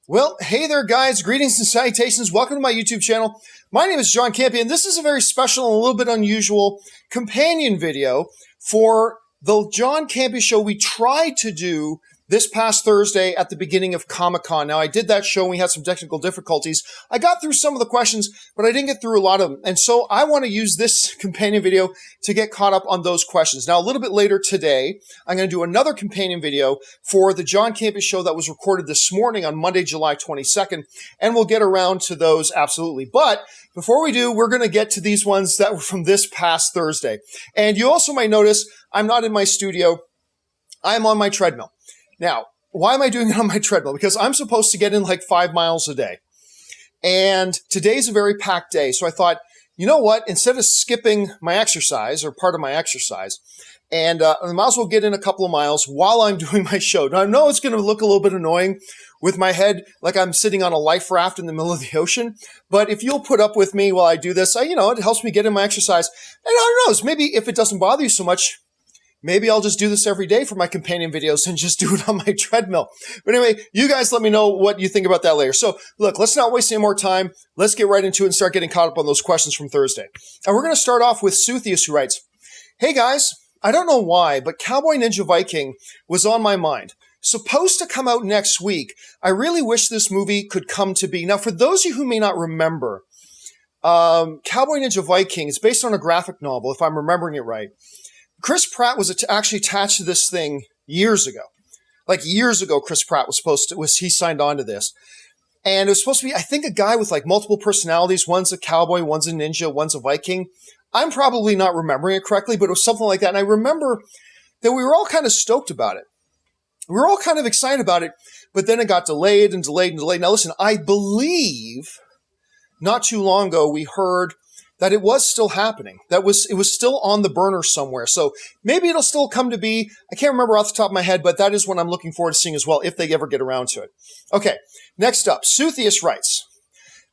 Well, hey there, guys. Greetings and salutations. Welcome to my YouTube channel. My name is John Campea, and this is a very special and a little bit unusual companion video for the John Campea Show we tried to do this past Thursday at the beginning of Comic-Con. Now, I did that show and we had some technical difficulties. I got through some of the questions, but I didn't get through a lot of them. And so I want to use this companion video to get caught up on those questions. Now, a little bit later today, I'm going to do another companion video for the John Campea Show that was recorded this morning on Monday, July 22nd, and we'll get around to those absolutely. But before we do, we're going to get to these ones that were from this past Thursday. And you also might notice I'm not in my studio. I'm on my treadmill. Now, why am I doing it on my treadmill? Because I'm supposed to get in like 5 miles a day. And today's a very packed day. So I thought, you know what? Instead of skipping my exercise or part of my exercise, and I might as well get in a couple of miles while I'm doing my show. Now, I know it's going to look a little bit annoying with my head like I'm sitting on a life raft in the middle of the ocean. But if you'll put up with me while I do this, it helps me get in my exercise. And I don't know, maybe if it doesn't bother you so much, maybe I'll just do this every day for my companion videos and just do it on my treadmill. But anyway, you guys let me know what you think about that later. So look, let's not waste any more time. Let's get right into it and start getting caught up on those questions from Thursday. And we're going to start off with Suthius, who writes, "Hey guys, I don't know why, but Cowboy Ninja Viking was on my mind. Supposed to come out next week. I really wish this movie could come to be." Now, for those of you who may not remember, Cowboy Ninja Viking is based on a graphic novel, if I'm remembering it right. Chris Pratt was actually attached to this thing years ago. Like years ago, Chris Pratt he signed on to this. And it was supposed to be, I think, a guy with like multiple personalities. One's a cowboy, one's a ninja, one's a Viking. I'm probably not remembering it correctly, but it was something like that. And I remember that we were all kind of stoked about it. We were all kind of excited about it, but then it got delayed and delayed and delayed. Now listen, I believe not too long ago we heard that it was still happening. It was still on the burner somewhere. So maybe it'll still come to be. I can't remember off the top of my head, but that is what I'm looking forward to seeing as well, if they ever get around to it. Okay, next up, Suthius writes,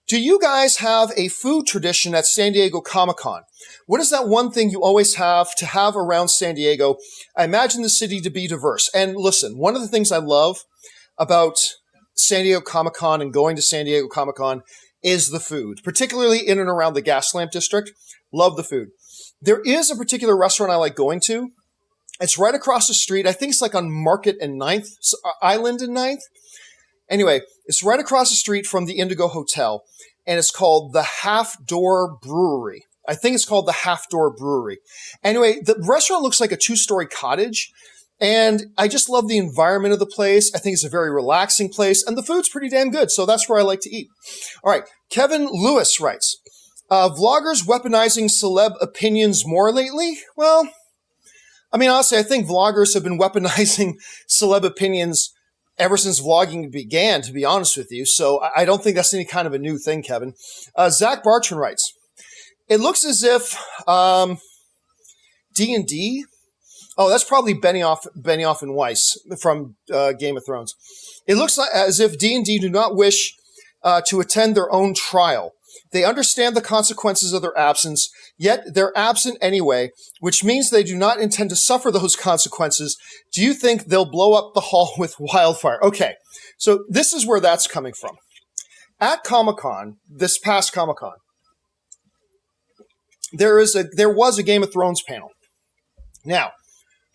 "Do you guys have a food tradition at San Diego Comic-Con? What is that one thing you always have to have around San Diego? I imagine the city to be diverse." And listen, one of the things I love about San Diego Comic-Con and going to San Diego Comic-Con is the food, particularly in and around the Gaslamp District. Love the food. There is a particular restaurant I like going to. It's right across the street. I think it's like on Market and 9th, Island and 9th. Anyway, it's right across the street from the Indigo Hotel, and it's called the Half Door Brewery. I think it's called the Half Door Brewery. Anyway, the restaurant looks like a 2-story cottage, and I just love the environment of the place. I think it's a very relaxing place, and the food's pretty damn good, so that's where I like to eat. All right, Kevin Lewis writes, "Vloggers weaponizing celeb opinions more lately?" Well, I mean, honestly, I think vloggers have been weaponizing celeb opinions ever since vlogging began, to be honest with you, so I don't think that's any kind of a new thing, Kevin. Zach Bartran writes, "It looks as if D&D..." Oh, that's probably Benioff and Weiss from Game of Thrones. "It looks like as if D&D do not wish to attend their own trial. They understand the consequences of their absence, yet they're absent anyway, which means they do not intend to suffer those consequences. Do you think they'll blow up the hall with wildfire?" Okay, so this is where that's coming from. At Comic-Con, this past Comic-Con, there was a Game of Thrones panel. Now,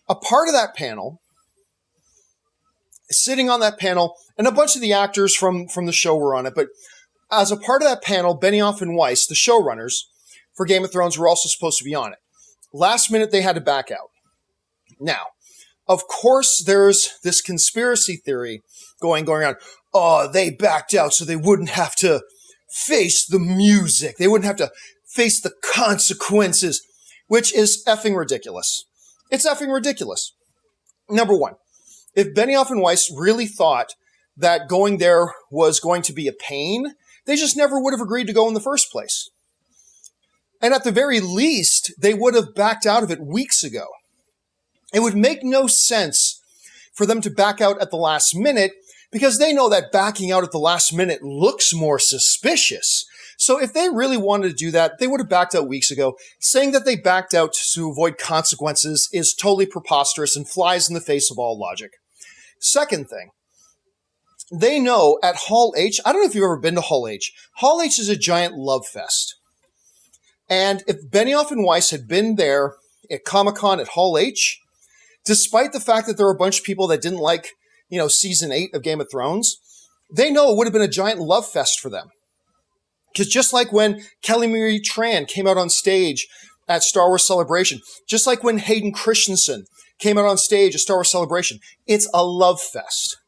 a part of that panel, sitting on that panel, and a bunch of the actors from the show were on it, but as a part of that panel, Benioff and Weiss, the showrunners for Game of Thrones, were also supposed to be on it. Last minute, they had to back out. Now, of course, there's this conspiracy theory going around. Oh, they backed out so they wouldn't have to face the music. They wouldn't have to face the consequences, which is effing ridiculous. It's effing ridiculous. Number one, if Benioff and Weiss really thought that going there was going to be a pain, they just never would have agreed to go in the first place. And at the very least, they would have backed out of it weeks ago. It would make no sense for them to back out at the last minute because they know that backing out at the last minute looks more suspicious. So if they really wanted to do that, they would have backed out weeks ago. Saying that they backed out to avoid consequences is totally preposterous and flies in the face of all logic. Second thing, they know at Hall H, I don't know if you've ever been to Hall H. Hall H is a giant love fest. And if Benioff and Weiss had been there at Comic-Con at Hall H, despite the fact that there were a bunch of people that didn't like, season 8 of Game of Thrones, they know it would have been a giant love fest for them. Because just like when Kelly Marie Tran came out on stage at Star Wars Celebration, just like when Hayden Christensen came out on stage at Star Wars Celebration, it's a love fest.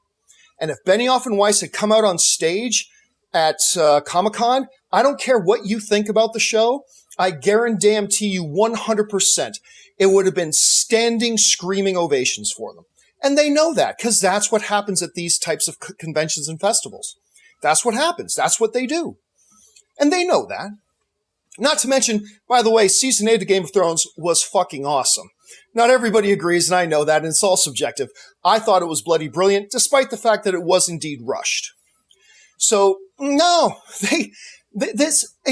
And if Benioff and Weiss had come out on stage at Comic-Con, I don't care what you think about the show, I guarantee you 100% it would have been standing, screaming ovations for them. And they know that because that's what happens at these types of conventions and festivals. That's what happens. That's what they do. And they know that. Not to mention, by the way, season 8 of Game of Thrones was fucking awesome. Not everybody agrees, and I know that, and it's all subjective. I thought it was bloody brilliant, despite the fact that it was indeed rushed. So, no, it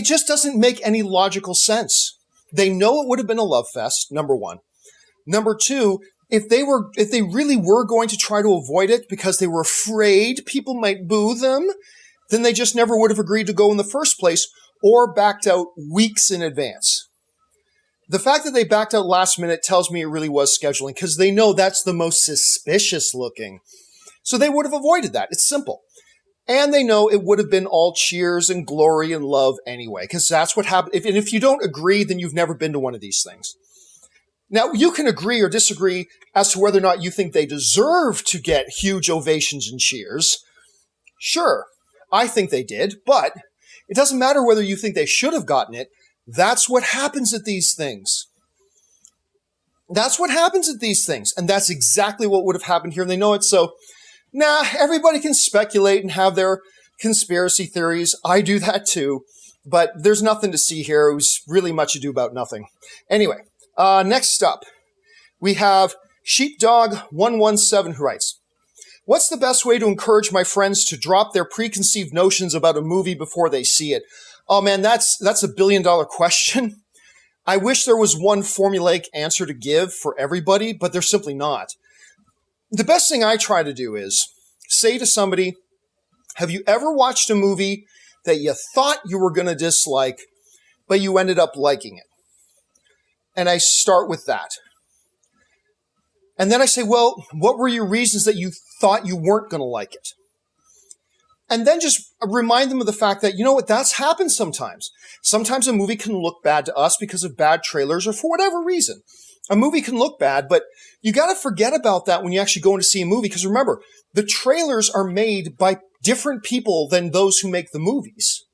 just doesn't make any logical sense. They know it would have been a love fest, number one. Number two, if they really were going to try to avoid it because they were afraid people might boo them, then they just never would have agreed to go in the first place or backed out weeks in advance. The fact that they backed out last minute tells me it really was scheduling because they know that's the most suspicious looking. So they would have avoided that. It's simple. And they know it would have been all cheers and glory and love anyway, because that's what happened. If you don't agree, then you've never been to one of these things. Now, you can agree or disagree as to whether or not you think they deserve to get huge ovations and cheers. Sure, I think they did, but it doesn't matter whether you think they should have gotten it. That's what happens at these things. That's what happens at these things. And that's exactly what would have happened here. And they know it. So, everybody can speculate and have their conspiracy theories. I do that too. But there's nothing to see here. It was really much ado about nothing. Anyway, next up, we have Sheepdog117 who writes, what's the best way to encourage my friends to drop their preconceived notions about a movie before they see it? Oh man, that's a $1 billion question. I wish there was one formulaic answer to give for everybody, but there's simply not. The best thing I try to do is say to somebody, have you ever watched a movie that you thought you were going to dislike, but you ended up liking it? And I start with that. And then I say, well, what were your reasons that you thought you weren't going to like it? And then just remind them of the fact that, you know what, that's happened sometimes. Sometimes a movie can look bad to us because of bad trailers or for whatever reason. A movie can look bad, but you got to forget about that when you actually go in to see a movie. Because remember, the trailers are made by different people than those who make the movies.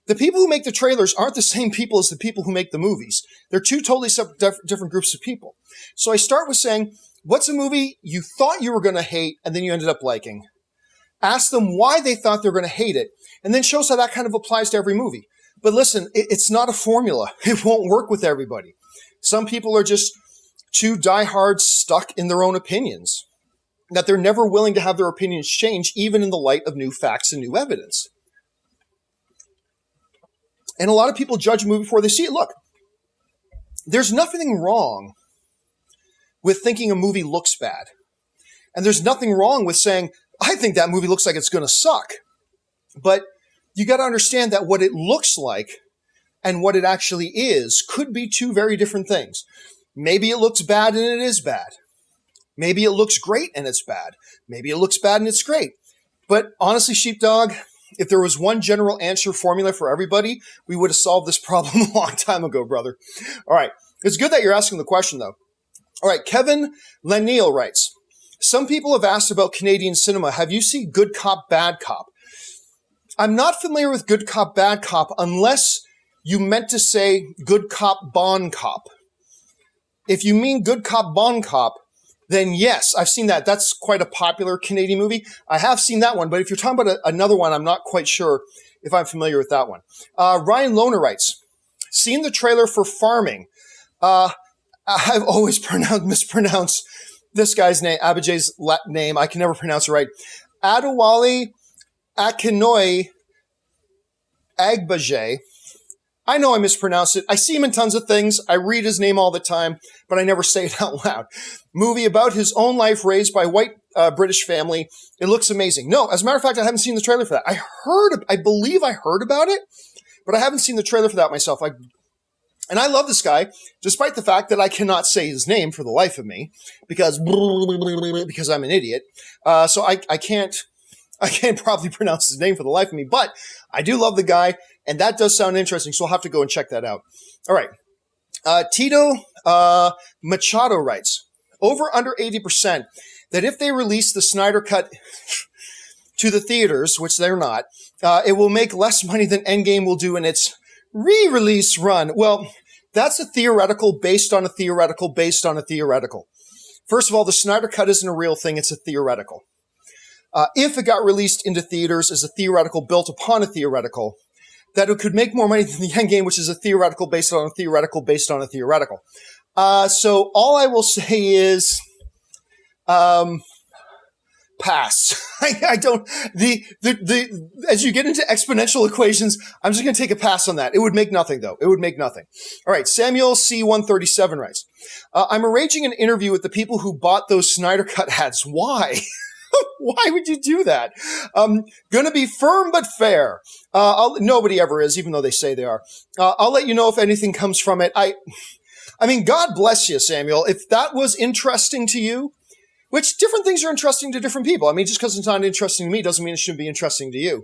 The people who make the trailers aren't the same people as the people who make the movies. They're two totally separate, different groups of people. So I start with saying, what's a movie you thought you were going to hate and then you ended up liking? Ask them why they thought they were going to hate it, and then shows how that kind of applies to every movie. But listen, it's not a formula. It won't work with everybody. Some people are just too diehard stuck in their own opinions, that they're never willing to have their opinions change, even in the light of new facts and new evidence. And a lot of people judge a movie before they see it. Look, there's nothing wrong with thinking a movie looks bad. And there's nothing wrong with saying, I think that movie looks like it's going to suck. But you got to understand that what it looks like and what it actually is could be two very different things. Maybe it looks bad and it is bad. Maybe it looks great and it's bad. Maybe it looks bad and it's great. But honestly, Sheepdog, if there was one general answer formula for everybody, we would have solved this problem a long time ago, brother. All right. It's good that you're asking the question, though. All right. Kevin Lenneal writes, some people have asked about Canadian cinema. Have you seen Good Cop, Bad Cop? I'm not familiar with Good Cop, Bad Cop unless you meant to say Good Cop, Bon Cop. If you mean Good Cop, Bon Cop, then yes, I've seen that. That's quite a popular Canadian movie. I have seen that one, but if you're talking about another one, I'm not quite sure if I'm familiar with that one. Ryan Lohner writes, seen the trailer for Farming. I've always mispronounced this guy's name, Abijay's name. I can never pronounce it right. Adewale Akinoi Agbajay. I know I mispronounce it. I see him in tons of things. I read his name all the time, but I never say it out loud. Movie about his own life raised by a white British family. It looks amazing. No, as a matter of fact, I haven't seen the trailer for that. I believe I heard about it, but I haven't seen the trailer for that myself. And I love this guy, despite the fact that I cannot say his name for the life of me because I'm an idiot. So I can't probably pronounce his name for the life of me, but I do love the guy, and that does sound interesting, so I'll have to go and check that out. All right. Tito Machado writes, over under 80%, that if they release the Snyder Cut to the theaters, which they're not, it will make less money than Endgame will do in its re-release run. Well, that's a theoretical based on a theoretical based on a theoretical. First of all, the Snyder Cut isn't a real thing. It's a theoretical. If it got released into theaters as a theoretical built upon a theoretical, that it could make more money than the Endgame, which is a theoretical based on a theoretical based on a theoretical. So all I will say is, pass. I don't, as you get into exponential equations, I'm just going to take a pass on that. It would make nothing though. It would make nothing. All right. Samuel C137 writes, I'm arranging an interview with the people who bought those Snyder Cut ads. Why? Why would you do that? Gonna be firm but fair. Nobody ever is, even though they say they are. I'll let you know if anything comes from it. I mean, God bless you, Samuel. If that was interesting to you, which different things are interesting to different people. I mean, just because it's not interesting to me doesn't mean it shouldn't be interesting to you.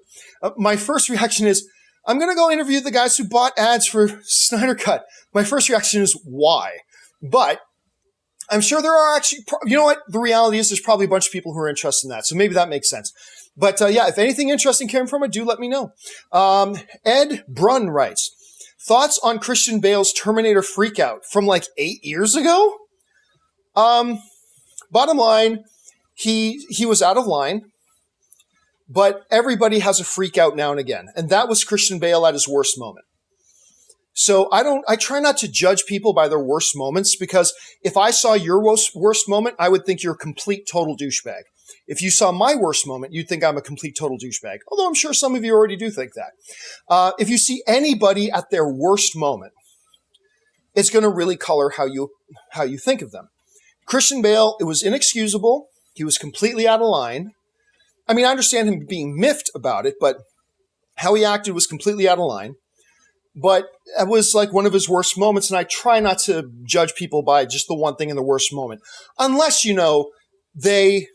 My first reaction is, I'm going to go interview the guys who bought ads for Snyder Cut. My first reaction is, why? But I'm sure there are actually, you know what? The reality is there's probably a bunch of people who are interested in that. So maybe that makes sense. But yeah, if anything interesting came from it, do let me know. Ed Brunn writes, thoughts on Christian Bale's Terminator freakout from like 8 years ago? Bottom line, he was out of line, but everybody has a freak out now and again. And that was Christian Bale at his worst moment. So I try not to judge people by their worst moments, because if I saw your worst moment, I would think you're a complete total douchebag. If you saw my worst moment, you'd think I'm a complete total douchebag. Although I'm sure some of you already do think that. If you see anybody at their worst moment, it's going to really color how you think of them. Christian Bale, it was inexcusable. He was completely out of line. I mean, I understand him being miffed about it, but how he acted was completely out of line. But it was like one of his worst moments, and I try not to judge people by just the one thing in the worst moment. Unless, they,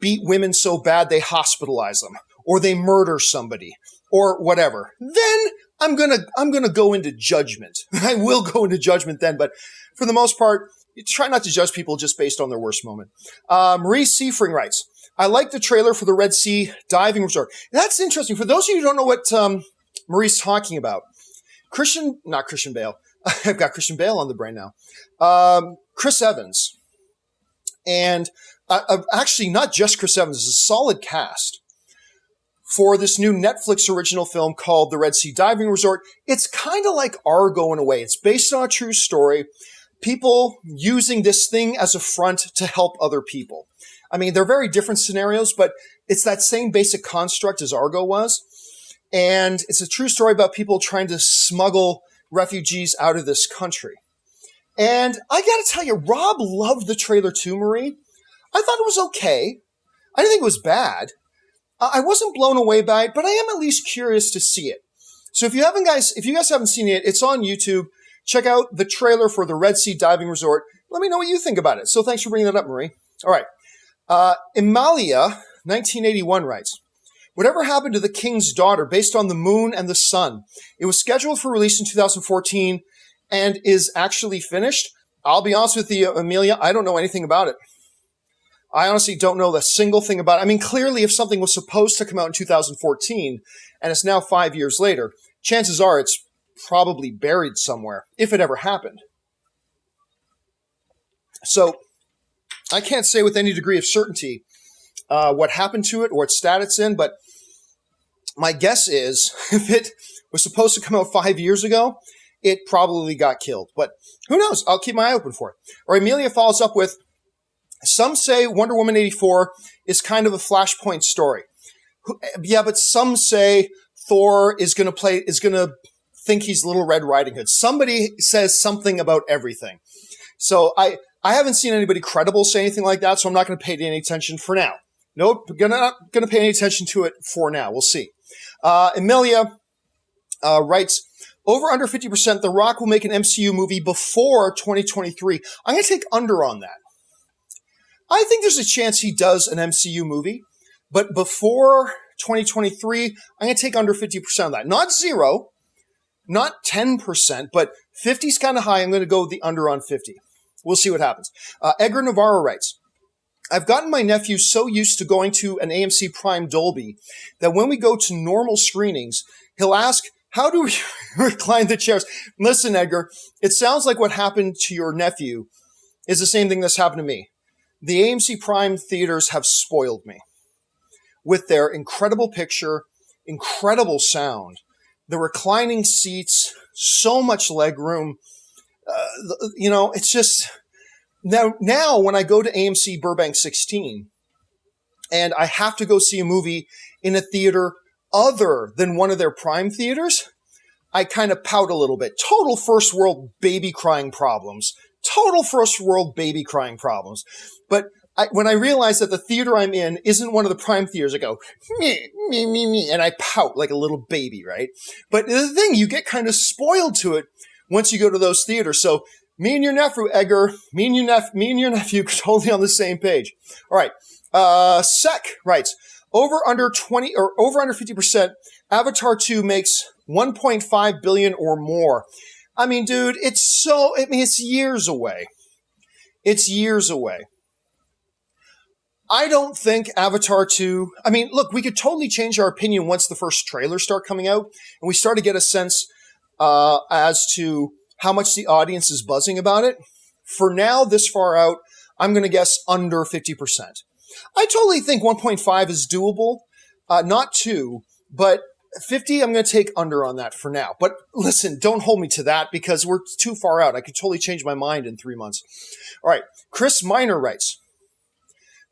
beat women so bad they hospitalize them, or they murder somebody, or whatever. Then I'm gonna go into judgment. I will go into judgment then, but for the most part, you try not to judge people just based on their worst moment. Marie Seafring writes, I like the trailer for the Red Sea diving resort. That's interesting. For those of you who don't know what Marie's talking about, not Christian Bale. I've got Christian Bale on the brain now. Chris Evans. And actually, not just Chris Evans. It's a solid cast for this new Netflix original film called The Red Sea Diving Resort. It's kind of like Argo in a way. It's based on a true story. People using this thing as a front to help other people. I mean, they're very different scenarios, but it's that same basic construct as Argo was. And it's a true story about people trying to smuggle refugees out of this country. And I got to tell you, Rob loved the trailer too, Marie. I thought it was okay. I didn't think it was bad. I wasn't blown away by it, but I am at least curious to see it. So if you guys haven't seen it, it's on YouTube. Check out the trailer for the Red Sea Diving Resort. Let me know what you think about it. So thanks for bringing that up, Marie. All right. Emalia, 1981 writes, whatever happened to the King's Daughter based on the moon and the sun? It was scheduled for release in 2014 and is actually finished. I'll be honest with you, Amelia, I don't know anything about it. I honestly don't know the single thing about it. I mean, clearly if something was supposed to come out in 2014 and it's now 5 years later, chances are it's probably buried somewhere, if it ever happened. So I can't say with any degree of certainty what happened to it or what stat it's in, but my guess is if it was supposed to come out 5 years ago, it probably got killed. But who knows? I'll keep my eye open for it. Or Amelia follows up with, some say Wonder Woman 84 is kind of a Flashpoint story. Yeah, but some say Thor is going to think he's Little Red Riding Hood. Somebody says something about everything. So I haven't seen anybody credible say anything like that, so I'm not going to pay any attention for now. Nope, not going to pay any attention to it for now. We'll see. Emilia writes, over under 50%, The Rock will make an MCU movie before 2023. I'm going to take under on that. I think there's a chance he does an MCU movie, but before 2023, I'm going to take under 50% of that. Not zero, not 10%, but 50 is kind of high. I'm going to go with the under on 50. We'll see what happens. Edgar Navarro writes, I've gotten my nephew so used to going to an AMC Prime Dolby that when we go to normal screenings, he'll ask, how do we recline the chairs? Listen, Edgar, it sounds like what happened to your nephew is the same thing that's happened to me. The AMC Prime theaters have spoiled me with their incredible picture, incredible sound, the reclining seats, so much leg room. It's just now when I go to AMC Burbank 16 and I have to go see a movie in a theater other than one of their Prime theaters, I kind of pout a little bit. Total first world baby crying problems. But when I realize that the theater I'm in isn't one of the Prime theaters, I go, me, and I pout like a little baby, right? But the thing, you get kind of spoiled to it once you go to those theaters. So me and your nephew, Edgar, me and your nephew totally on the same page. All right. Sec writes, over under 50%, Avatar 2 makes 1.5 billion or more. I mean, dude, it's years away. It's years away. I don't think Avatar 2, look, we could totally change our opinion once the first trailers start coming out and we start to get a sense as to how much the audience is buzzing about it. For now, this far out, I'm going to guess under 50%. I totally think 1.5 is doable, not 2, but 50, I'm going to take under on that for now. But listen, don't hold me to that because we're too far out. I could totally change my mind in 3 months. All right. Chris Miner writes,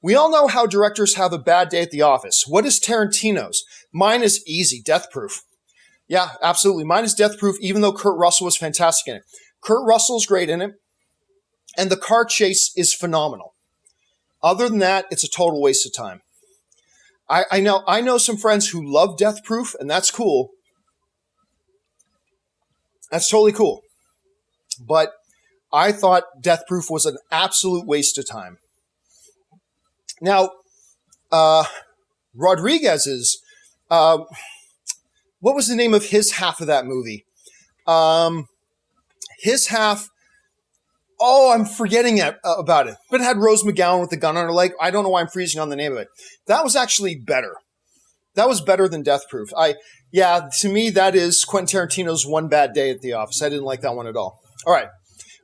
we all know how directors have a bad day at the office. What is Tarantino's? Mine is easy, Death Proof. Yeah, absolutely. Mine is Death Proof, even though Kurt Russell was fantastic in it. Kurt Russell's great in it, and the car chase is phenomenal. Other than that, it's a total waste of time. I know some friends who love Death Proof, and that's cool. That's totally cool. But I thought Death Proof was an absolute waste of time. Now, Rodriguez's, what was the name of his half of that movie? His half, I'm forgetting about it. But it had Rose McGowan with the gun on her leg. I don't know why I'm freezing on the name of it. That was actually better. That was better than Death Proof. To me, that is Quentin Tarantino's One Bad Day at the Office. I didn't like that one at all. All right.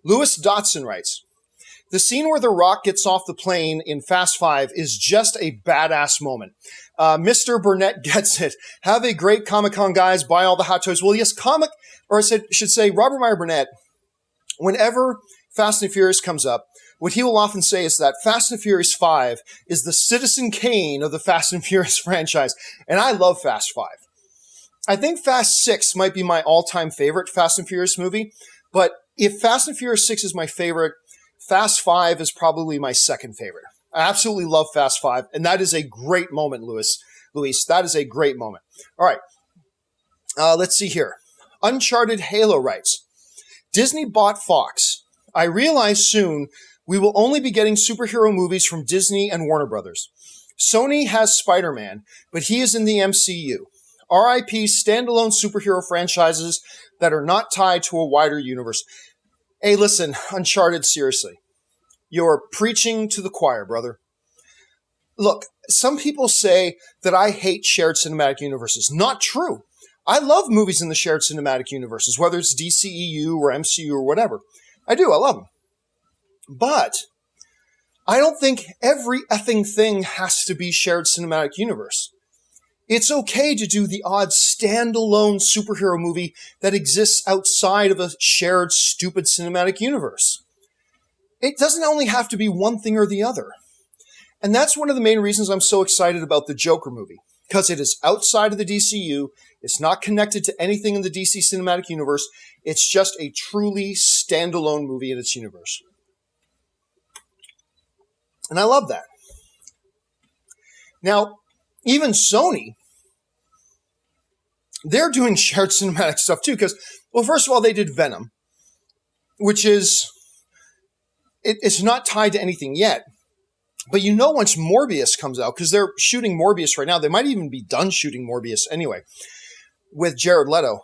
Lewis Dotson writes, the scene where The Rock gets off the plane in Fast 5 is just a badass moment. Mr. Burnett gets it. Have a great Comic-Con, guys. Buy all the hot toys. Well, yes, should say Robert Meyer Burnett, whenever Fast and Furious comes up, what he will often say is that Fast and Furious 5 is the Citizen Kane of the Fast and Furious franchise. And I love Fast 5. I think Fast 6 might be my all-time favorite Fast and Furious movie. But if Fast and Furious 6 is my favorite, Fast 5 is probably my second favorite. I absolutely love Fast 5, and that is a great moment, Luis. That is a great moment. All right. Let's see here. Uncharted Halo writes, Disney bought Fox. I realize soon we will only be getting superhero movies from Disney and Warner Brothers. Sony has Spider-Man, but he is in the MCU. RIP standalone superhero franchises that are not tied to a wider universe. Hey, listen, Uncharted, seriously. You're preaching to the choir, brother. Look, some people say that I hate shared cinematic universes. Not true. I love movies in the shared cinematic universes, whether it's DCEU or MCU or whatever. I do. I love them. But I don't think every effing thing has to be shared cinematic universe. It's okay to do the odd standalone superhero movie that exists outside of a shared stupid cinematic universe. It doesn't only have to be one thing or the other. And that's one of the main reasons I'm so excited about the Joker movie. because it is outside of the DCU. It's not connected to anything in the DC Cinematic Universe. It's just a truly standalone movie in its universe. And I love that. Now, even Sony, they're doing shared cinematic stuff too, because, well, first of all, they did Venom, which is, it's not tied to anything yet. But you know once Morbius comes out, because they're shooting Morbius right now, they might even be done shooting Morbius anyway, with Jared Leto.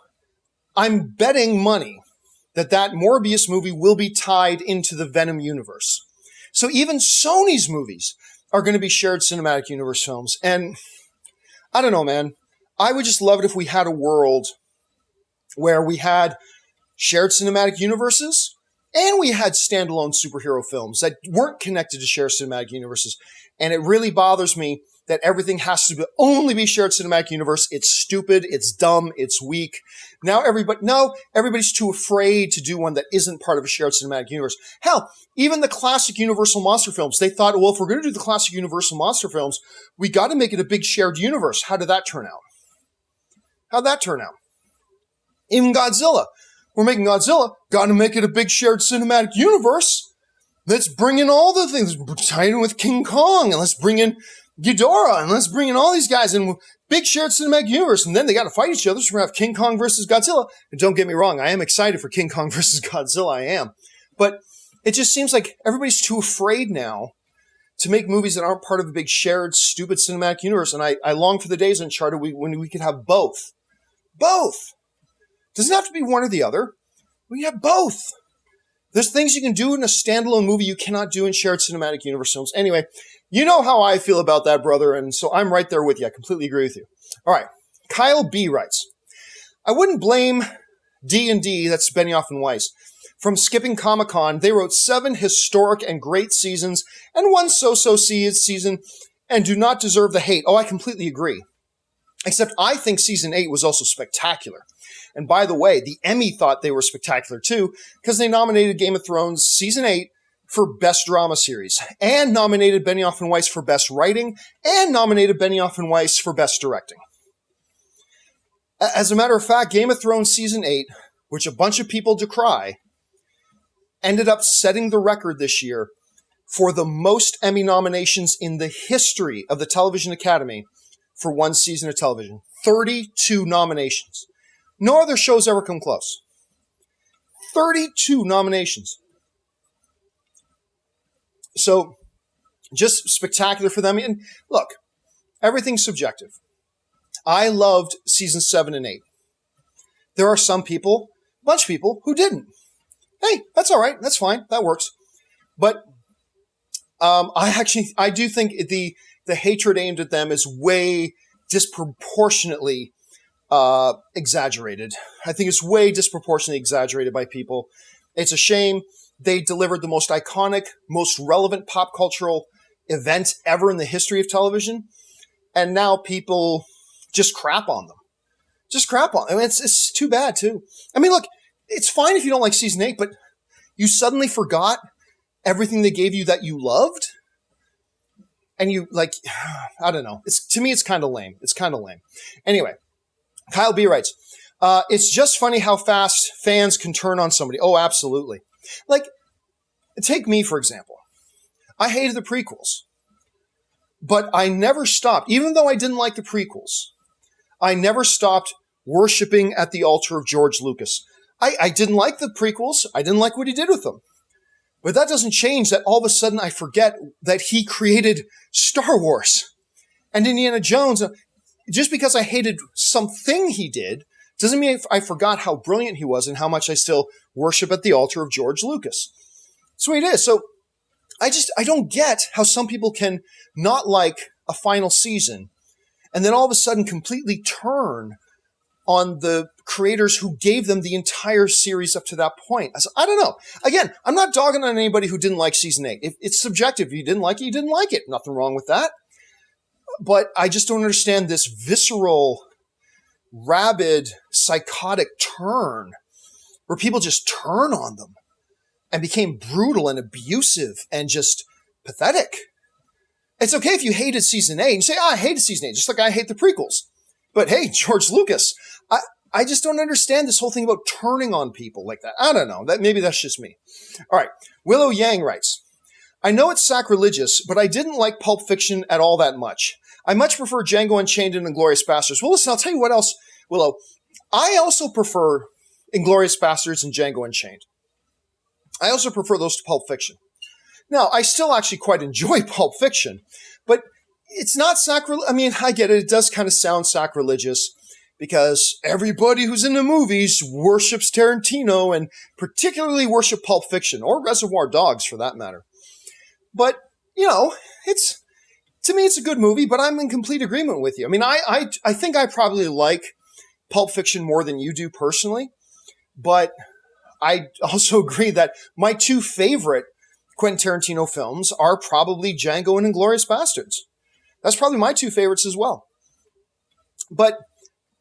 I'm betting money that that Morbius movie will be tied into the Venom universe. So even Sony's movies are going to be shared cinematic universe films. And I don't know, man. I would just love it if we had a world where we had shared cinematic universes and we had standalone superhero films that weren't connected to shared cinematic universes. And it really bothers me that everything has to only be shared cinematic universe. It's stupid. It's dumb. It's weak. Now everybody's too afraid to do one that isn't part of a shared cinematic universe. Hell, even the classic Universal monster films, they thought, well, if we're going to do the classic Universal monster films, we got to make it a big shared universe. How did that turn out? How'd that turn out? Even Godzilla. We're making Godzilla. Got to make it a big shared cinematic universe. Let's bring in all the things. Tie in with King Kong, and let's bring in Ghidorah, and let's bring in all these guys in big shared cinematic universe. And then they got to fight each other. So we're going to have King Kong versus Godzilla. And don't get me wrong, I am excited for King Kong versus Godzilla. I am. But it just seems like everybody's too afraid now to make movies that aren't part of a big shared, stupid cinematic universe. And I long for the days in Uncharted when we could have both. Both. Doesn't have to be one or the other. We have both. There's things you can do in a standalone movie you cannot do in shared cinematic universe films. Anyway, you know how I feel about that, brother, and so I'm right there with you. I completely agree with you. All right. Kyle B. writes, I wouldn't blame D&D, that's Benioff and Weiss, from skipping Comic-Con. They wrote 7 historic and great seasons and 1 so-so season and do not deserve the hate. Oh, I completely agree. Except I think season 8 was also spectacular. And by the way, the Emmy thought they were spectacular too, because they nominated Game of Thrones season 8 for Best Drama Series, and nominated Benioff and Weiss for Best Writing, and nominated Benioff and Weiss for Best Directing. As a matter of fact, Game of Thrones season 8, which a bunch of people decry, ended up setting the record this year for the most Emmy nominations in the history of the Television Academy for one season of television. 32 nominations. No other show's ever come close. 32 nominations. So, just spectacular for them. And look, everything's subjective. I loved season 7 and 8. There are some people, a bunch of people, who didn't. Hey, that's all right. That's fine. That works. But I do think the hatred aimed at them is way disproportionately exaggerated. I think it's way disproportionately exaggerated by people. It's a shame. They delivered the most iconic, most relevant pop cultural event ever in the history of television. And now people just crap on them. Just crap on them. I mean, it's too bad, too. I mean, look, it's fine if you don't like season 8, but you suddenly forgot everything they gave you that you loved. And you, like, I don't know. To me, it's kind of lame. It's kind of lame. Anyway, Kyle B. writes, it's just funny how fast fans can turn on somebody. Oh, absolutely. Like, take me, for example. I hated the prequels. But I never stopped, even though I didn't like the prequels, I never stopped worshiping at the altar of George Lucas. I didn't like the prequels. I didn't like what he did with them. But that doesn't change that all of a sudden I forget that he created Star Wars and Indiana Jones. Just because I hated something he did doesn't mean I forgot how brilliant he was and how much I still worship at the altar of George Lucas. That's the way it is. So I don't get how some people can not like a final season and then all of a sudden completely turn on the creators who gave them the entire series up to that point. I don't know. Again, I'm not dogging on anybody who didn't like season 8. It's subjective. If you didn't like it, you didn't like it. Nothing wrong with that. But I just don't understand this visceral, rabid, psychotic turn where people just turn on them and became brutal and abusive and just pathetic. It's okay if you hated season 8 and say, I hated season 8, just like I hate the prequels. But hey, George Lucas, I just don't understand this whole thing about turning on people like that. I don't know. Maybe that's just me. All right. Willow Yang writes, I know it's sacrilegious, but I didn't like Pulp Fiction at all that much. I much prefer Django Unchained and Inglourious Basterds. Well, listen, I'll tell you what else, Willow. I also prefer Inglourious Basterds and Django Unchained. I also prefer those to Pulp Fiction. Now, I still actually quite enjoy Pulp Fiction, but it's not sacrilegious. I mean, I get it. It does kind of sound sacrilegious because everybody who's into movies worships Tarantino and particularly worship Pulp Fiction or Reservoir Dogs for that matter. But, you know, to me, it's a good movie, but I'm in complete agreement with you. I mean, I think I probably like Pulp Fiction more than you do personally, but I also agree that my two favorite Quentin Tarantino films are probably Django and Inglourious Basterds. That's probably my two favorites as well. But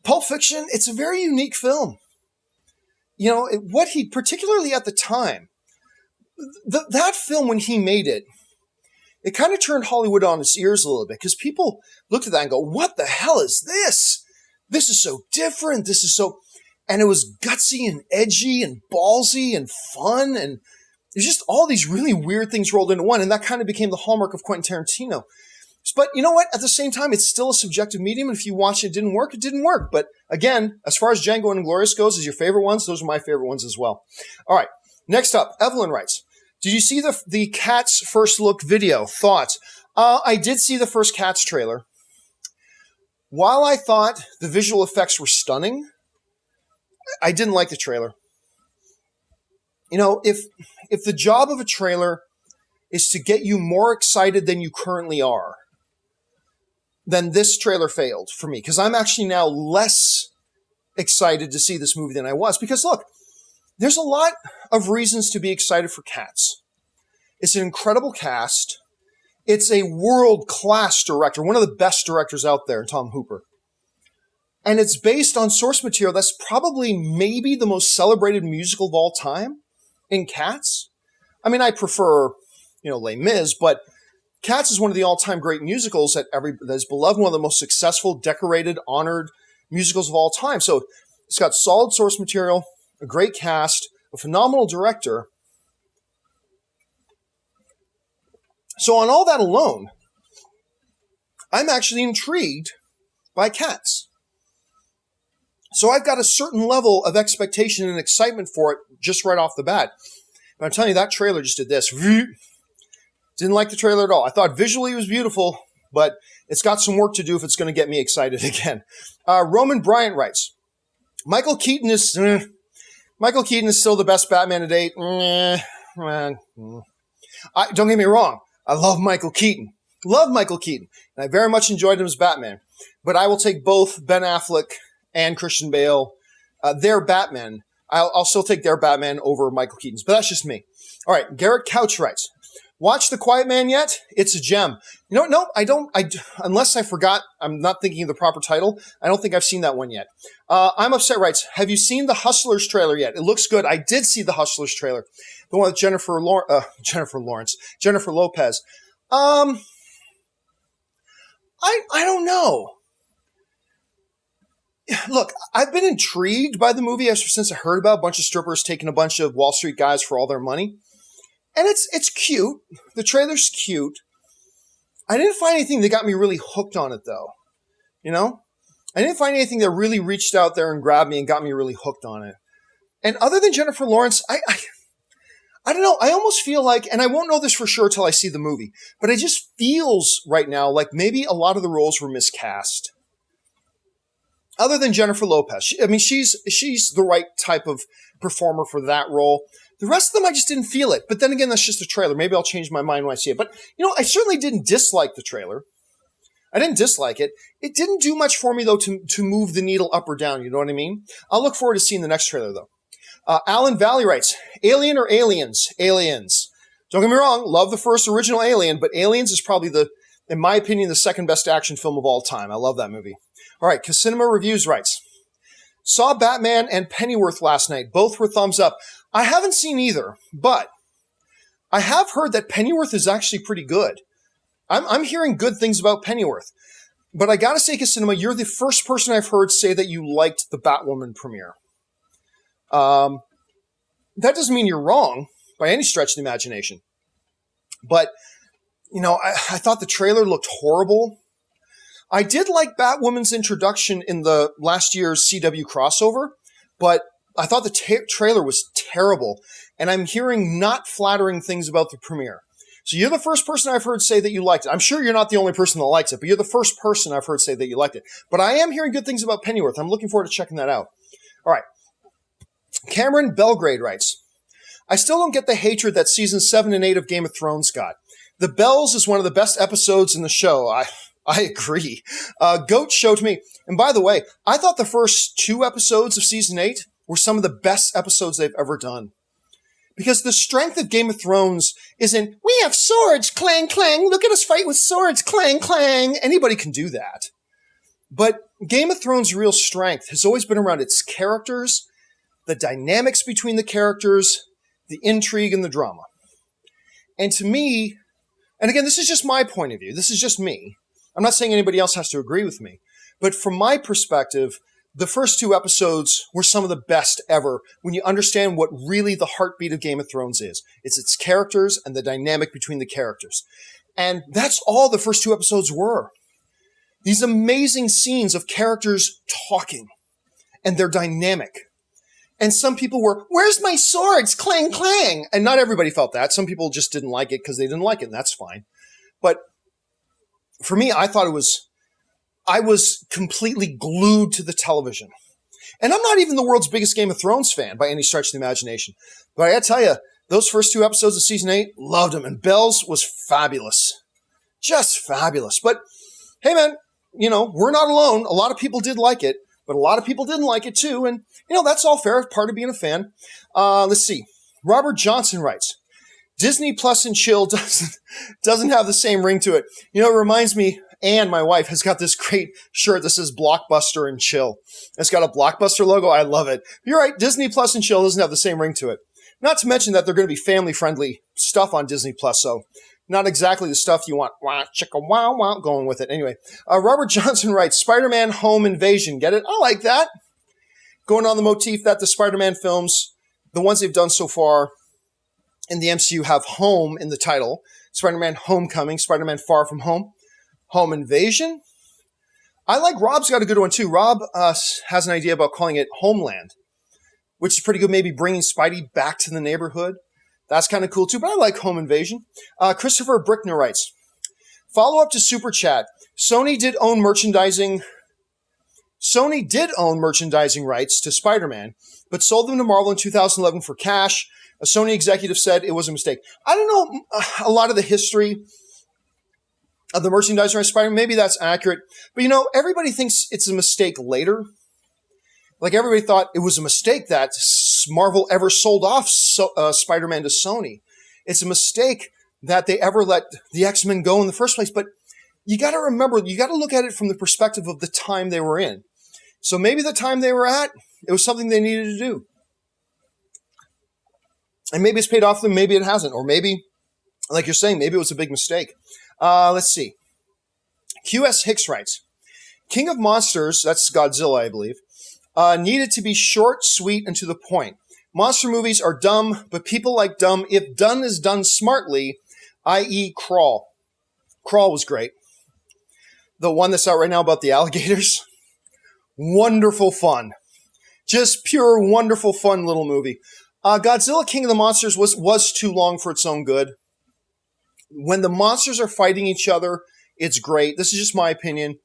Pulp Fiction, it's a very unique film. You know, what he, particularly at the time, that film when he made it, it kind of turned Hollywood on its ears a little bit because people looked at that and go, what the hell is this? This is so different. This is so, and it was gutsy and edgy and ballsy and fun. And there's just all these really weird things rolled into one. And that kind of became the hallmark of Quentin Tarantino. But you know what? At the same time, it's still a subjective medium. And if you watch it, it didn't work, it didn't work. But again, as far as Django and Inglourious goes as your favorite ones, those are my favorite ones as well. All right. Next up, Evelyn writes, did you see the Cats first look video? Thoughts? I did see the first Cats trailer. While I thought the visual effects were stunning, I didn't like the trailer. You know, if the job of a trailer is to get you more excited than you currently are, then this trailer failed for me because I'm actually now less excited to see this movie than I was. Because look, there's a lot of reasons to be excited for Cats. It's an incredible cast. It's a world-class director, one of the best directors out there, Tom Hooper. And it's based on source material that's probably maybe the most celebrated musical of all time in Cats. I mean, I prefer, Les Mis, but Cats is one of the all-time great musicals that is beloved, one of the most successful, decorated, honored musicals of all time. So it's got solid source material, a great cast, a phenomenal director. So on all that alone, I'm actually intrigued by Cats. So I've got a certain level of expectation and excitement for it just right off the bat. But I'm telling you, that trailer just did this. Didn't like the trailer at all. I thought visually it was beautiful, but it's got some work to do if it's going to get me excited again. Roman Bryant writes, Michael Keaton is still the best Batman to date. Don't get me wrong. I love Michael Keaton. And I very much enjoyed him as Batman. But I will take both Ben Affleck and Christian Bale, their Batman. I'll still take their Batman over Michael Keaton's, but that's just me. All right, Garrett Couch writes, watch The Quiet Man yet? It's a gem. No, I don't. Unless I forgot, I'm not thinking of the proper title. I don't think I've seen that one yet. I'm Upset writes, have you seen the Hustlers trailer yet? It looks good. I did see the Hustlers trailer. The one with Jennifer Lopez. I don't know. Look, I've been intrigued by the movie ever since I heard about a bunch of strippers taking a bunch of Wall Street guys for all their money. And it's cute. The trailer's cute. I didn't find anything that got me really hooked on it, though. I didn't find anything that really reached out there and grabbed me and got me really hooked on it. And other than Jennifer Lawrence, I don't know. I almost feel like, and I won't know this for sure till I see the movie, but it just feels right now like maybe a lot of the roles were miscast. Other than Jennifer Lopez. She's the right type of performer for that role. The rest of them, I just didn't feel it. But then again, that's just a trailer. Maybe I'll change my mind when I see it. But, I certainly didn't dislike the trailer. I didn't dislike it. It didn't do much for me, though, to move the needle up or down. You know what I mean? I'll look forward to seeing the next trailer, though. Alan Valley writes, Alien or Aliens? Aliens. Don't get me wrong. Love the first original Alien, but Aliens is probably in my opinion, the second best action film of all time. I love that movie. All right, Casinema Reviews writes, saw Batman and Pennyworth last night. Both were thumbs up. I haven't seen either, but I have heard that Pennyworth is actually pretty good. I'm hearing good things about Pennyworth. But I gotta say, Cinema, you're the first person I've heard say that you liked the Batwoman premiere. That doesn't mean you're wrong by any stretch of the imagination. But, I thought the trailer looked horrible. I did like Batwoman's introduction in the last year's CW crossover, but I thought the trailer was terrible, and I'm hearing not flattering things about the premiere. So you're the first person I've heard say that you liked it. I'm sure you're not the only person that likes it, but you're the first person I've heard say that you liked it. But I am hearing good things about Pennyworth. I'm looking forward to checking that out. All right. Cameron Belgrade writes, I still don't get the hatred that season 7 and 8 of Game of Thrones got. The Bells is one of the best episodes in the show. I agree. Goat showed me. And by the way, I thought the first 2 episodes of season 8 were some of the best episodes they've ever done. Because the strength of Game of Thrones isn't, we have swords, clang, clang, look at us fight with swords, clang, clang. Anybody can do that. But Game of Thrones' real strength has always been around its characters, the dynamics between the characters, the intrigue, and the drama. And to me, and again, this is just my point of view. This is just me. I'm not saying anybody else has to agree with me. But from my perspective, the first 2 episodes were some of the best ever when you understand what really the heartbeat of Game of Thrones is. It's its characters and the dynamic between the characters. And that's all the first 2 episodes were. These amazing scenes of characters talking and their dynamic. And some people were, where's my swords? Clang, clang. And not everybody felt that. Some people just didn't like it because they didn't like it, and that's fine. But for me, I was completely glued to the television. And I'm not even the world's biggest Game of Thrones fan by any stretch of the imagination. But I gotta tell you, those first 2 episodes of season 8, loved them. And Bells was fabulous. Just fabulous. But hey, man, we're not alone. A lot of people did like it, but a lot of people didn't like it too. And, that's all fair. Part of being a fan. Let's see. Robert Johnson writes, Disney Plus and Chill doesn't have the same ring to it. It reminds me, Anne, my wife, has got this great shirt that says Blockbuster and Chill. It's got a Blockbuster logo. I love it. You're right. Disney Plus and Chill doesn't have the same ring to it. Not to mention that they're going to be family-friendly stuff on Disney Plus, so not exactly the stuff you want. Wah, chicka, wow, wow, going with it. Anyway, Robert Johnson writes, Spider-Man Home Invasion. Get it? I like that. Going on the motif that the Spider-Man films, the ones they've done so far in the MCU, have home in the title. Spider-Man Homecoming, Spider-Man Far From Home. Home Invasion. I like Rob's got a good one too. Rob has an idea about calling it Homeland, which is pretty good. Maybe bringing Spidey back to the neighborhood. That's kind of cool too, but I like Home Invasion. Christopher Brickner writes, follow up to Super Chat. Sony did own merchandising rights to Spider-Man, but sold them to Marvel in 2011 for cash. A Sony executive said it was a mistake. I don't know a lot of the history of the merchandising rights to Spider-Man. Maybe that's accurate. But, everybody thinks it's a mistake later. Like, everybody thought it was a mistake that Marvel ever sold off Spider-Man to Sony. It's a mistake that they ever let the X-Men go in the first place. But you got to remember, you got to look at it from the perspective of the time they were in. So maybe the time they were at, it was something they needed to do. And maybe it's paid off them, maybe it hasn't. Or maybe, like you're saying, maybe it was a big mistake. Let's see. QS Hicks writes, King of Monsters, that's Godzilla, I believe, needed to be short, sweet, and to the point. Monster movies are dumb, but people like dumb if done is done smartly, i.e. Crawl. Crawl was great. The one that's out right now about the alligators. Wonderful fun. Just pure, wonderful, fun little movie. Godzilla King of the Monsters was too long for its own good. When the monsters are fighting each other, it's great. This is just my opinion.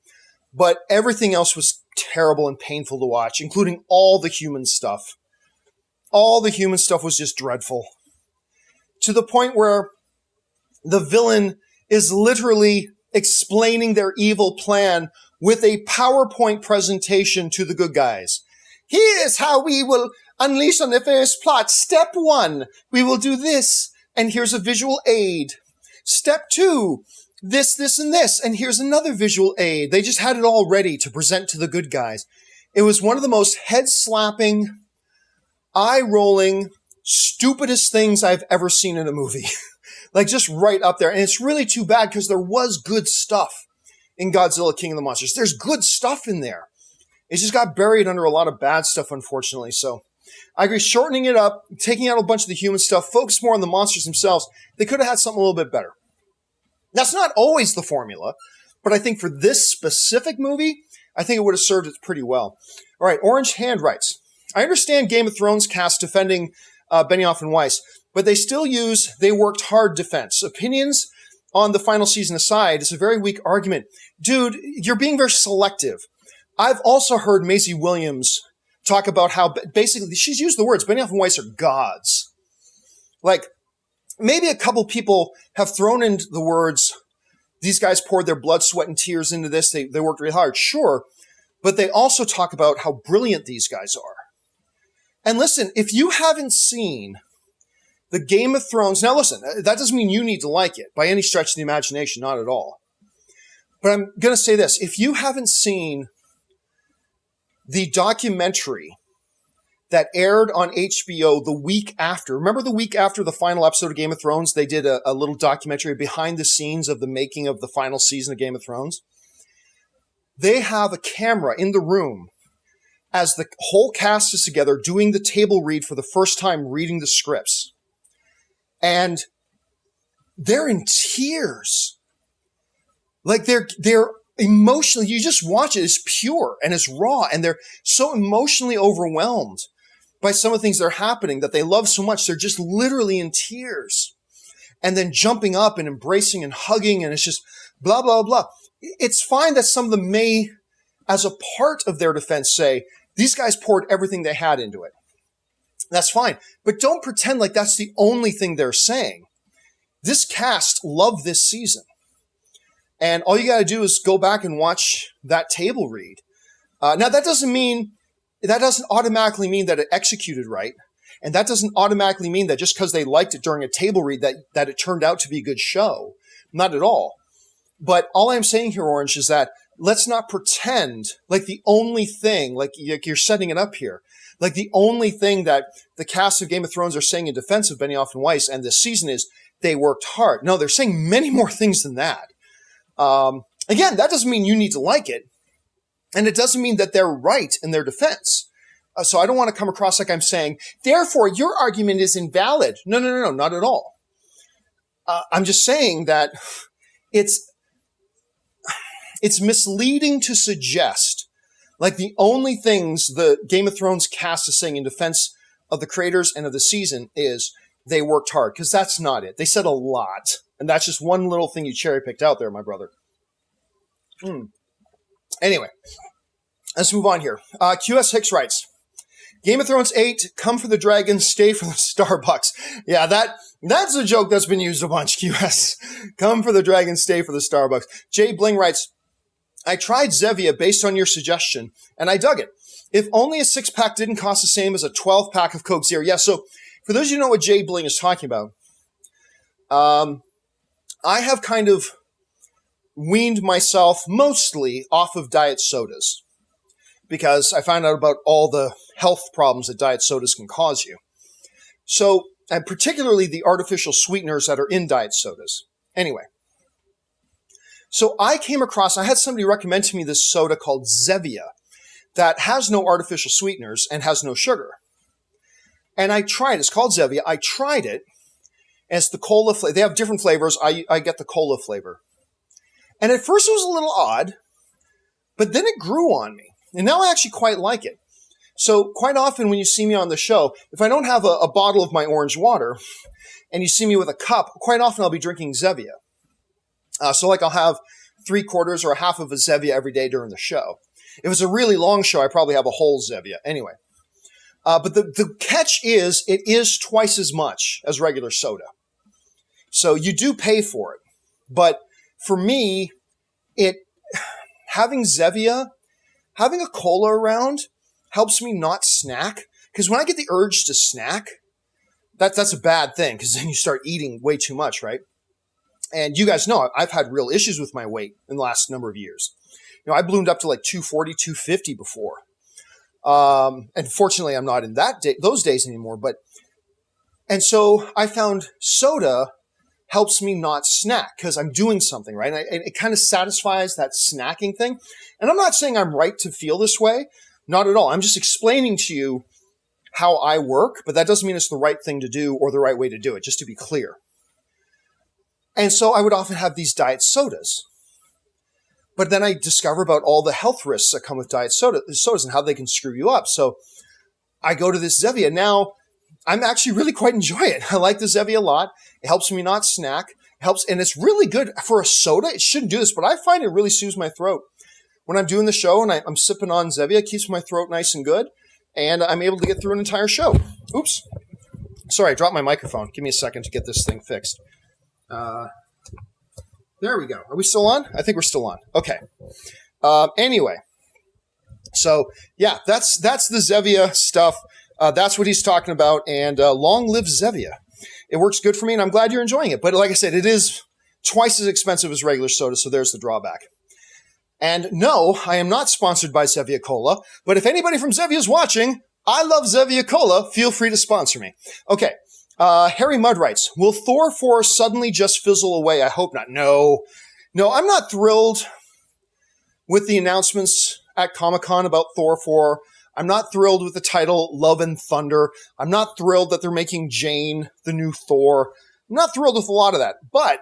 But everything else was terrible and painful to watch, including all the human stuff. All the human stuff was just dreadful. To the point where the villain is literally explaining their evil plan with a PowerPoint presentation to the good guys. Here's how we will unleash on the first plot. Step 1, we will do this, and here's a visual aid. Step 2, this, and this, and here's another visual aid. They just had it all ready to present to the good guys. It was one of the most head-slapping, eye-rolling, stupidest things I've ever seen in a movie. Like just right up there. And it's really too bad because there was good stuff in Godzilla King of the Monsters. There's good stuff in there. It just got buried under a lot of bad stuff, unfortunately. So I agree, shortening it up, taking out a bunch of the human stuff, focus more on the monsters themselves. They could have had something a little bit better. That's not always the formula, but I think for this specific movie, I think it would have served it pretty well. All right, Orange Hand writes, I understand Game of Thrones cast defending Benioff and Weiss, but they still use "they worked hard" defense. Opinions on the final season aside, it's a very weak argument. Dude, you're being very selective. I've also heard Maisie Williams talk about how basically she's used the words Benioff and Weiss are gods. Like, maybe a couple people have thrown in the words, these guys poured their blood, sweat, and tears into this. They worked really hard. Sure. But they also talk about how brilliant these guys are. And listen, if you haven't seen the Game of Thrones, now listen, that doesn't mean you need to like it by any stretch of the imagination, not at all. But I'm going to say this. If you haven't seen the documentary that aired on HBO the week after, remember the week after the final episode of Game of Thrones, they did a little documentary behind the scenes of the making of the final season of Game of Thrones? They have a camera in the room as the whole cast is together doing the table read for the first time, reading the scripts. And they're in tears. Like they're emotionally, you just watch it, it's pure and it's raw, and they're so emotionally overwhelmed by some of the things that are happening that they love so much. They're just literally in tears and then jumping up and embracing and hugging. And it's just blah, blah, blah. It's fine that some of them may, as a part of their defense, say, these guys poured everything they had into it. That's fine. But don't pretend like that's the only thing they're saying. This cast loved this season. And all you got to do is go back and watch that table read. Now, that doesn't automatically mean that it executed right. And that doesn't automatically mean that just because they liked it during a table read that it turned out to be a good show. Not at all. But all I'm saying here, Orange, is that let's not pretend like the only thing, like you're setting it up here, like the only thing that the cast of Game of Thrones are saying in defense of Benioff and Weiss and this season is they worked hard. No, they're saying many more things than that. Again, that doesn't mean you need to like it. And it doesn't mean that they're right in their defense. So I don't want to come across like I'm saying, therefore, your argument is invalid. No, not at all. I'm just saying that it's misleading to suggest like the only things the Game of Thrones cast is saying in defense of the creators and of the season is they worked hard, because that's not it. They said a lot. And that's just one little thing you cherry picked out there, my brother. Anyway, let's move on here. QS Hicks writes, Game of Thrones 8, come for the dragon, stay for the Starbucks. Yeah, that's a joke that's been used a bunch, QS. Come for the dragon, stay for the Starbucks. Jay Bling writes, I tried Zevia based on your suggestion, and I dug it. If only a 6-pack didn't cost the same as a 12-pack of Coke Zero. Yeah, so for those of you who know what Jay Bling is talking about, I have kind of weaned myself mostly off of diet sodas because I found out about all the health problems that diet sodas can cause you. So, and particularly the artificial sweeteners that are in diet sodas. Anyway, so I had somebody recommend to me this soda called Zevia that has no artificial sweeteners and has no sugar. And I tried it. It's called Zevia. I tried it. And it's the cola flavor. They have different flavors. I get the cola flavor. And at first it was a little odd, but then it grew on me. And now I actually quite like it. So quite often when you see me on the show, if I don't have a bottle of my orange water and you see me with a cup, quite often I'll be drinking Zevia. So like I'll have 3/4 or a half of a Zevia every day during the show. If it's a really long show, I probably have a whole Zevia. Anyway. But the catch is, it is twice as much as regular soda. So you do pay for it. But for me, having Zevia, having a cola around helps me not snack. Because when I get the urge to snack, that's a bad thing, because then you start eating way too much, right? And you guys know I've had real issues with my weight in the last number of years. You know, I ballooned up to like 240, 250 before. And fortunately, I'm not in those days anymore. And so I found soda helps me not snack because I'm doing something, right? And it kind of satisfies that snacking thing. And I'm not saying I'm right to feel this way. Not at all. I'm just explaining to you how I work, but that doesn't mean it's the right thing to do or the right way to do it, just to be clear. And so I would often have these diet sodas. But then I discover about all the health risks that come with diet sodas and how they can screw you up. So I go to this Zevia. Now, I'm actually really quite enjoying it. I like the Zevia a lot. It helps me not snack. It helps, and it's really good for a soda. It shouldn't do this, but I find it really soothes my throat. When I'm doing the show and I'm sipping on Zevia, it keeps my throat nice and good, and I'm able to get through an entire show. Oops. Sorry, I dropped my microphone. Give me a second to get this thing fixed. There we go. Are we still on? I think we're still on. Okay. Anyway. So, yeah, that's the Zevia stuff. That's what he's talking about. And long live Zevia. It works good for me, and I'm glad you're enjoying it. But like I said, it is twice as expensive as regular soda, so there's the drawback. And no, I am not sponsored by Zevia Cola, but if anybody from Zevia is watching, I love Zevia Cola. Feel free to sponsor me. Okay. Harry Mudd writes, will Thor 4 suddenly just fizzle away? I hope not. No, I'm not thrilled with the announcements at Comic-Con about Thor 4. I'm not thrilled with the title Love and Thunder. I'm not thrilled that they're making Jane the new Thor. I'm not thrilled with a lot of that. But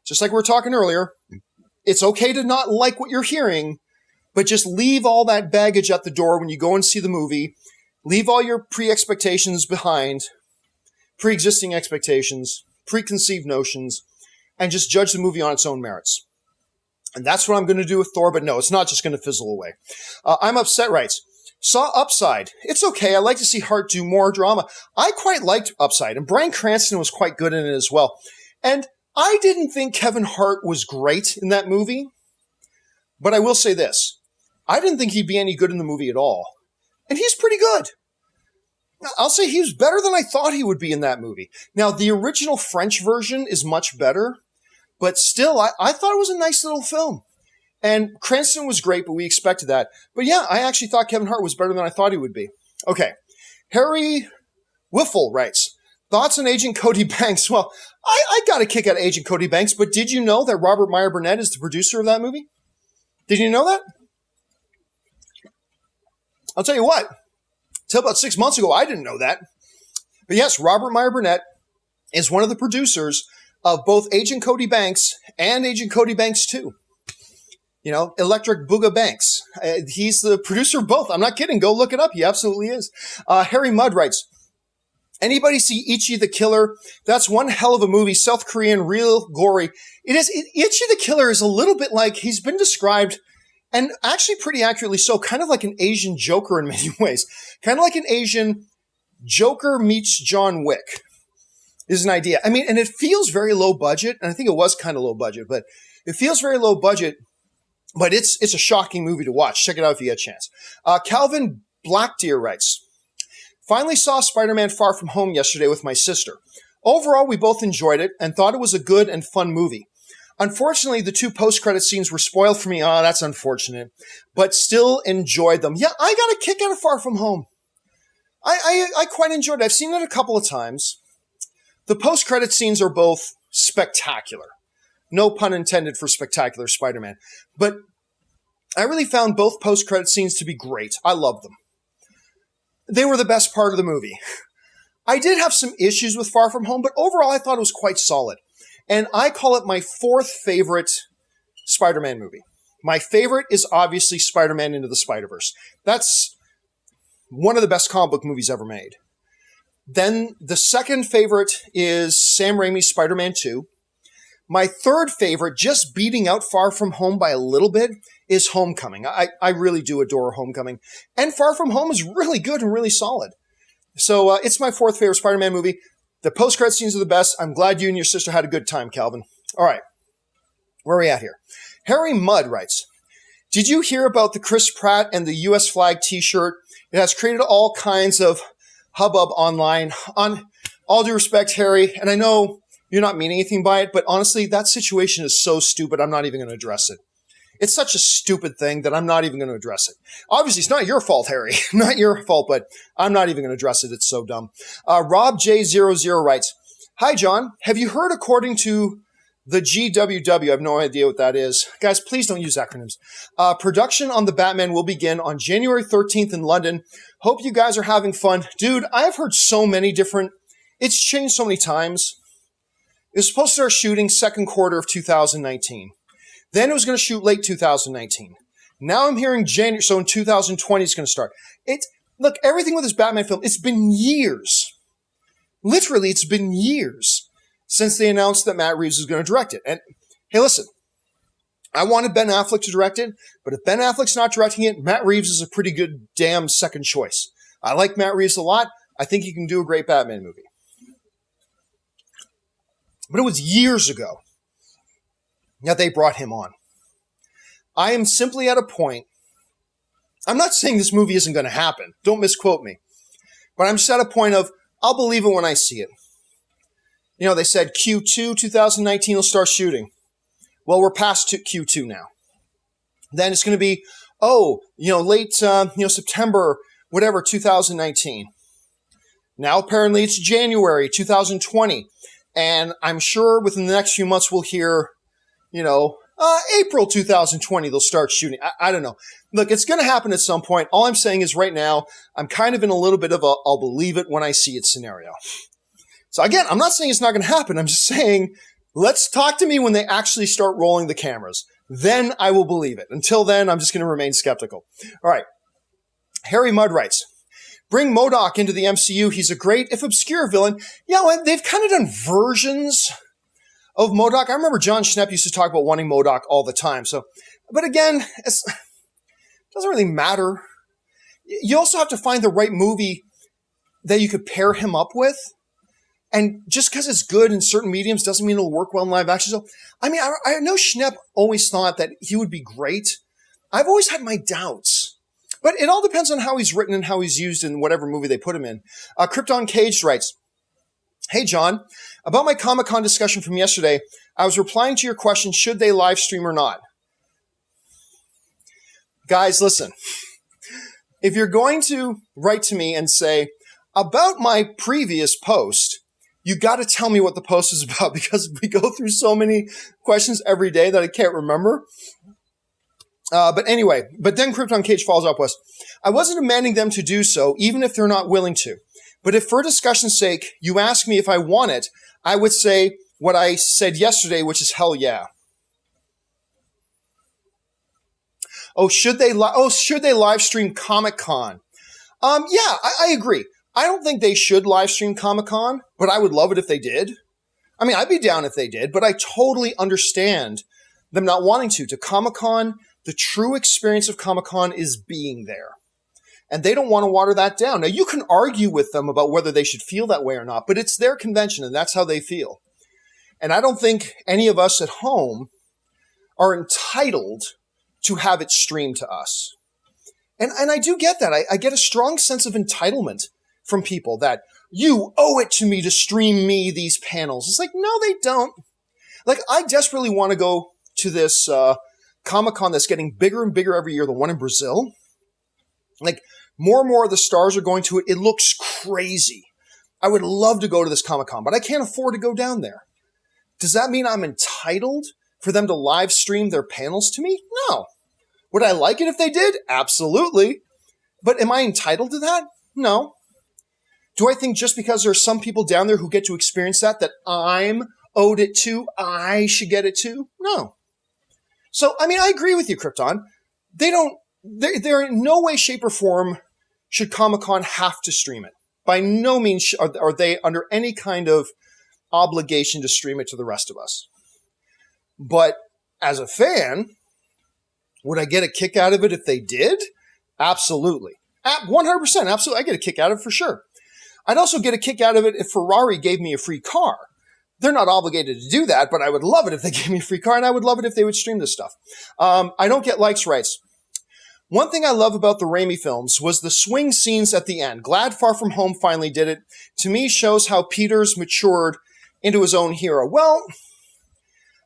just like we were talking earlier, it's okay to not like what you're hearing, but just leave all that baggage at the door when you go and see the movie. Leave all your pre-expectations behind, pre-existing expectations, preconceived notions, and just judge the movie on its own merits. And that's what I'm going to do with Thor, but no, it's not just going to fizzle away. I'm Upset writes, saw Upside. It's okay. I like to see Hart do more drama. I quite liked Upside, and Bryan Cranston was quite good in it as well. And I didn't think Kevin Hart was great in that movie, but I will say this. I didn't think he'd be any good in the movie at all. And he's pretty good. I'll say he was better than I thought he would be in that movie. Now, the original French version is much better, but still, I thought it was a nice little film. And Cranston was great, but we expected that. But yeah, I actually thought Kevin Hart was better than I thought he would be. Okay. Harry Wiffle writes, thoughts on Agent Cody Banks? Well, I got a kick out of Agent Cody Banks, but did you know that Robert Meyer Burnett is the producer of that movie? Did you know that? I'll tell you what. Till about 6 months ago, I didn't know that. But yes, Robert Meyer Burnett is one of the producers of both Agent Cody Banks and Agent Cody Banks 2. You know, Electric Booga Banks. He's the producer of both. I'm not kidding. Go look it up. He absolutely is. Harry Mudd writes, anybody see Ichi the Killer? That's one hell of a movie. South Korean, real gory. It is. Ichi the Killer is a little bit like, he's been described, and actually pretty accurately so, kind of like an Asian Joker in many ways. Kind of like an Asian Joker meets John Wick is an idea. I mean, and it feels very low budget, and I think it was kind of low budget, but it feels very low budget, but it's a shocking movie to watch. Check it out if you get a chance. Calvin Blackdeer writes, finally saw Spider-Man Far From Home yesterday with my sister. Overall, we both enjoyed it and thought it was a good and fun movie. Unfortunately, the 2 post-credit scenes were spoiled for me. Oh, that's unfortunate. But still enjoyed them. Yeah, I got a kick out of Far From Home. I quite enjoyed it. I've seen it a couple of times. The post-credit scenes are both spectacular. No pun intended for spectacular Spider-Man. But I really found both post-credit scenes to be great. I loved them. They were the best part of the movie. I did have some issues with Far From Home, but overall I thought it was quite solid. And I call it my 4th favorite Spider-Man movie. My favorite is obviously Spider-Man Into the Spider-Verse. That's one of the best comic book movies ever made. Then the second favorite is Sam Raimi's Spider-Man 2. My third favorite, just beating out Far From Home by a little bit, is Homecoming. I really do adore Homecoming. And Far From Home is really good and really solid. So it's my 4th favorite Spider-Man movie. The post-credit scenes are the best. I'm glad you and your sister had a good time, Calvin. All right. Where are we at here? Harry Mudd writes, did you hear about the Chris Pratt and the U.S. flag t-shirt? It has created all kinds of hubbub online. On all due respect, Harry, and I know you're not meaning anything by it, but honestly, that situation is so stupid, I'm not even going to address it. It's such a stupid thing that I'm not even going to address it. Obviously, it's not your fault, Harry. Not your fault, but I'm not even going to address it. It's so dumb. Rob J00 writes, Hi, John. Have you heard, according to the GWW, I have no idea what that is. Guys, please don't use acronyms. Production on the Batman will begin on January 13th in London. Hope you guys are having fun. Dude, I've heard so many different... It's changed so many times. It was supposed to start shooting second quarter of 2019. Then it was going to shoot late 2019. Now I'm hearing January, so in 2020 it's going to start. Look, everything with this Batman film, it's been years. Literally, it's been years since they announced that Matt Reeves was going to direct it. And hey, listen, I wanted Ben Affleck to direct it, but if Ben Affleck's not directing it, Matt Reeves is a pretty good damn second choice. I like Matt Reeves a lot. I think he can do a great Batman movie. But it was years ago that they brought him on. I am simply at a point, I'm not saying this movie isn't going to happen. Don't misquote me. But I'm just at a point of, I'll believe it when I see it. You know, they said Q2 2019 will start shooting. Well, we're past Q2 now. Then it's going to be, late, September, whatever, 2019. Now, apparently, it's January 2020. And I'm sure within the next few months, we'll hear, April 2020, they'll start shooting. I don't know. Look, it's going to happen at some point. All I'm saying is right now, I'm kind of in a little bit of a I'll believe it when I see it scenario. So again, I'm not saying it's not going to happen. I'm just saying, let's talk to me when they actually start rolling the cameras. Then I will believe it. Until then, I'm just going to remain skeptical. All right. Harry Mudd writes, bring MODOK into the MCU. He's a great, if obscure villain. Yeah, well, they've kind of done versions of MODOK. I remember John Schnepp used to talk about wanting MODOK all the time. But again, it doesn't really matter. You also have to find the right movie that you could pair him up with. And just because it's good in certain mediums doesn't mean it'll work well in live action. So, I know Schnepp always thought that he would be great. I've always had my doubts. But it all depends on how he's written and how he's used in whatever movie they put him in. Krypton Caged writes, hey, John, about my Comic-Con discussion from yesterday, I was replying to your question, should they live stream or not? Guys, listen. If you're going to write to me and say, about my previous post, you got to tell me what the post is about because we go through so many questions every day that I can't remember. But then Krypton Cage follows up with, I wasn't demanding them to do so, even if they're not willing to. But if for discussion's sake, you ask me if I want it, I would say what I said yesterday, which is hell yeah. Should they live stream Comic-Con? I agree. I don't think they should live stream Comic-Con, but I would love it if they did. I mean, I'd be down if they did, but I totally understand them not wanting to. To Comic-Con, the true experience of Comic-Con is being there. And they don't want to water that down. Now, you can argue with them about whether they should feel that way or not, but it's their convention, and that's how they feel. And I don't think any of us at home are entitled to have it streamed to us. And I do get that. I get a strong sense of entitlement from people that you owe it to me to stream me these panels. It's like, no, they don't. Like, I desperately want to go to this Comic-Con that's getting bigger and bigger every year, the one in Brazil. Like, more and more of the stars are going to it. It looks crazy. I would love to go to this Comic-Con, but I can't afford to go down there. Does that mean I'm entitled for them to live stream their panels to me? No. Would I like it if they did? Absolutely. But am I entitled to that? No. Do I think just because there are some people down there who get to experience that I'm owed it to, I should get it too? No. So, I agree with you, Krypton. They're in no way, shape, or form should Comic-Con have to stream it. By no means are they under any kind of obligation to stream it to the rest of us. But as a fan, would I get a kick out of it if they did? Absolutely. 100%. Absolutely. I get a kick out of it for sure. I'd also get a kick out of it if Ferrari gave me a free car. They're not obligated to do that, but I would love it if they gave me a free car, and I would love it if they would stream this stuff. I don't get likes rights. One thing I love about the Raimi films was the swing scenes at the end. Glad Far From Home finally did it. To me, shows how Peter's matured into his own hero. Well,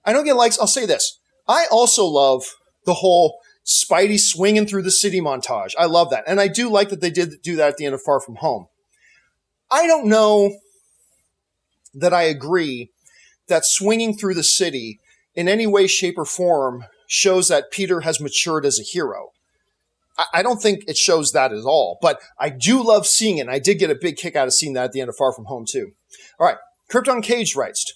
I don't get likes. I'll say this. I also love the whole Spidey swinging through the city montage. I love that. And I do like that they did do that at the end of Far From Home. I don't know that I agree that swinging through the city in any way, shape, or form shows that Peter has matured as a hero. I don't think it shows that at all, but I do love seeing it. And I did get a big kick out of seeing that at the end of Far From Home, too. All right. Krypton Cage writes,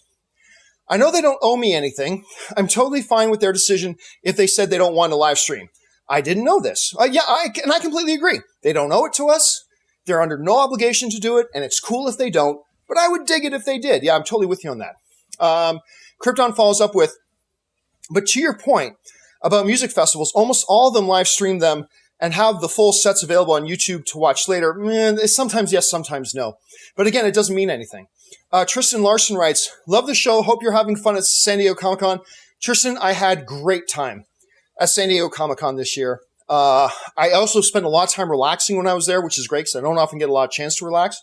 I know they don't owe me anything. I'm totally fine with their decision if they said they don't want a live stream. I didn't know this. I completely agree. They don't owe it to us. They're under no obligation to do it, and it's cool if they don't, but I would dig it if they did. Yeah, I'm totally with you on that. Krypton follows up with, but to your point about music festivals, almost all of them live stream them and have the full sets available on YouTube to watch later. Sometimes yes, sometimes no. But again, it doesn't mean anything. Tristan Larson writes, love the show. Hope you're having fun at San Diego Comic-Con. Tristan, I had great time at San Diego Comic-Con this year. I also spent a lot of time relaxing when I was there, which is great because I don't often get a lot of chance to relax.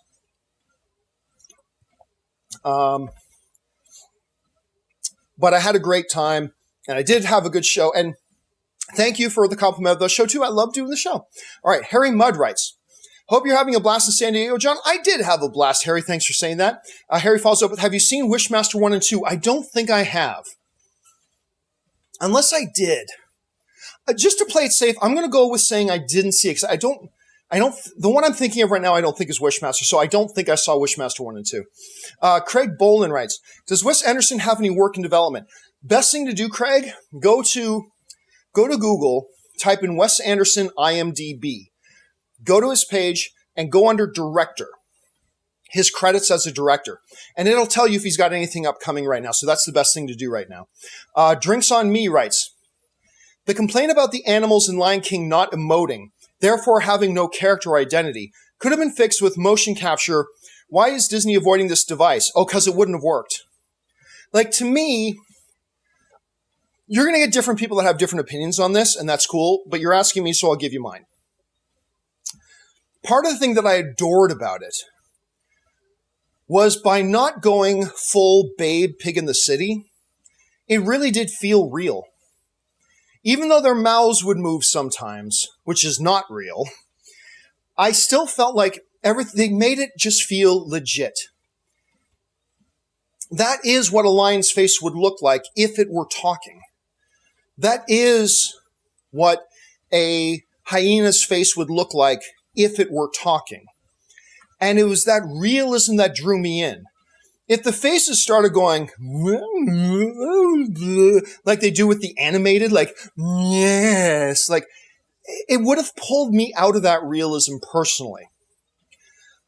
But I had a great time, and I did have a good show. And thank you for the compliment of the show, too. I love doing the show. All right, Harry Mudd writes, hope you're having a blast in San Diego, John. I did have a blast, Harry. Thanks for saying that. Harry follows up with, have you seen Wishmaster 1 and 2? I don't think I have. Unless I did. Just to play it safe, I'm going to go with saying I didn't see it. Because the one I'm thinking of right now, I don't think is Wishmaster. So I don't think I saw Wishmaster 1 and 2. Craig Bolin writes, does Wes Anderson have any work in development? Best thing to do, Craig, go to Google, type in Wes Anderson IMDb. Go to his page and go under director, his credits as a director. And it'll tell you if he's got anything upcoming right now. So that's the best thing to do right now. Drinks on Me writes, the complaint about the animals in Lion King not emoting, therefore having no character identity, could have been fixed with motion capture. Why is Disney avoiding this device? Oh, because it wouldn't have worked. Like, to me, you're going to get different people that have different opinions on this, and that's cool, but you're asking me, so I'll give you mine. Part of the thing that I adored about it was by not going full Babe, Pig in the City, it really did feel real. Even though their mouths would move sometimes, which is not real, I still felt like they made it just feel legit. That is what a lion's face would look like if it were talking. That is what a hyena's face would look like if it were talking. And it was that realism that drew me in. If the faces started going like they do with the animated, like, yes, like, it would have pulled me out of that realism personally.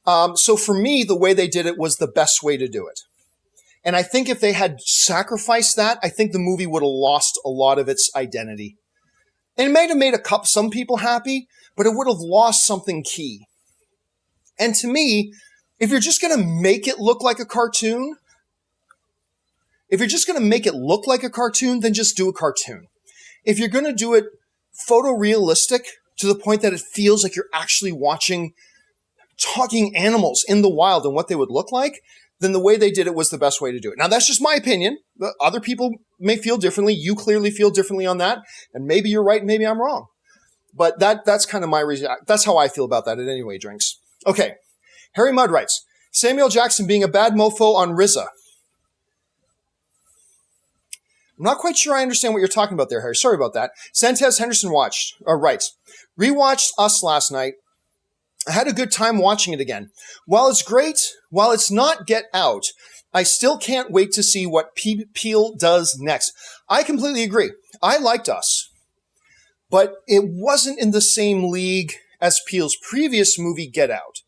So for me, the way they did it was the best way to do it. And I think if they had sacrificed that, I think the movie would have lost a lot of its identity. And it might have made some people happy, but it would have lost something key. And to me, if you're just going to make it look like a cartoon, then just do a cartoon. If you're going to do it photorealistic to the point that it feels like you're actually watching talking animals in the wild and what they would look like, then the way they did it was the best way to do it. Now, that's just my opinion. Other people may feel differently. You clearly feel differently on that. And maybe you're right, maybe I'm wrong. But that's kind of my reason. That's how I feel about that at any way, Drinks. Okay. Harry Mudd writes, Samuel Jackson being a bad mofo on RZA. I'm not quite sure I understand what you're talking about there, Harry. Sorry about that. Santez Henderson writes, rewatched Us last night. I had a good time watching it again. While it's not Get Out, I still can't wait to see what Peele does next. I completely agree. I liked Us, but it wasn't in the same league as Peele's previous movie, Get Out.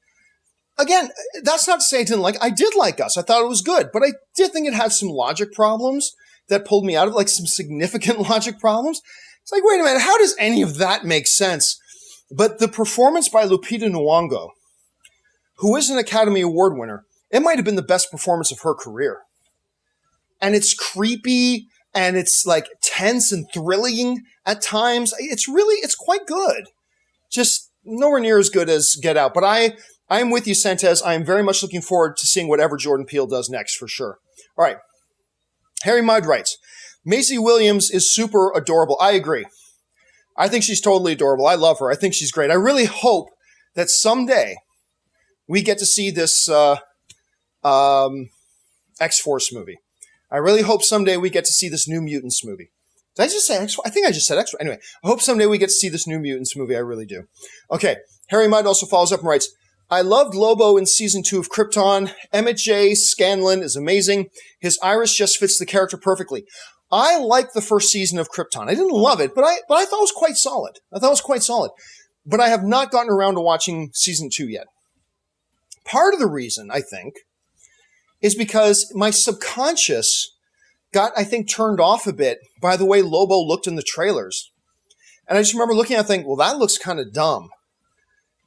Again, that's not to say I didn't I did like Us. I thought it was good, but I did think it had some logic problems that pulled me out of it, like some significant logic problems. It's like, wait a minute, how does any of that make sense? But the performance by Lupita Nyong'o, who is an Academy Award winner, it might have been the best performance of her career. And it's creepy, and it's like tense and thrilling at times. It's quite good. Just nowhere near as good as Get Out. But I'm with you, Santez. I am very much looking forward to seeing whatever Jordan Peele does next, for sure. All right. Harry Mudd writes, Maisie Williams is super adorable. I agree. I think she's totally adorable. I love her. I think she's great. I really hope that someday we get to see this X-Force movie. I really hope someday we get to see this New Mutants movie. Did I just say X-Force? I think I just said X-Force. Anyway, I hope someday we get to see this New Mutants movie. I really do. Okay, Harry Mudd also follows up and writes, I loved Lobo in season 2 of Krypton. Emmett J. Scanlon is amazing. His iris just fits the character perfectly. I liked the first season of Krypton. I didn't love it, but I thought it was quite solid. But I have not gotten around to watching season 2 yet. Part of the reason, I think, is because my subconscious got, I think, turned off a bit by the way Lobo looked in the trailers. And I just remember looking at it and thinking, well, that looks kind of dumb.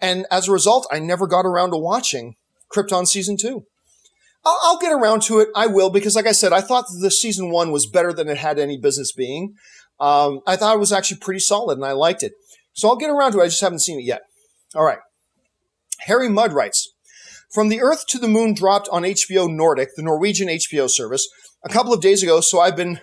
And as a result, I never got around to watching Krypton season 2. I'll get around to it. I will, because like I said, I thought the season 1 was better than it had any business being. I thought it was actually pretty solid, and I liked it. So I'll get around to it. I just haven't seen it yet. All right. Harry Mudd writes, From the Earth to the Moon dropped on HBO Nordic, the Norwegian HBO service, a couple of days ago, so I've been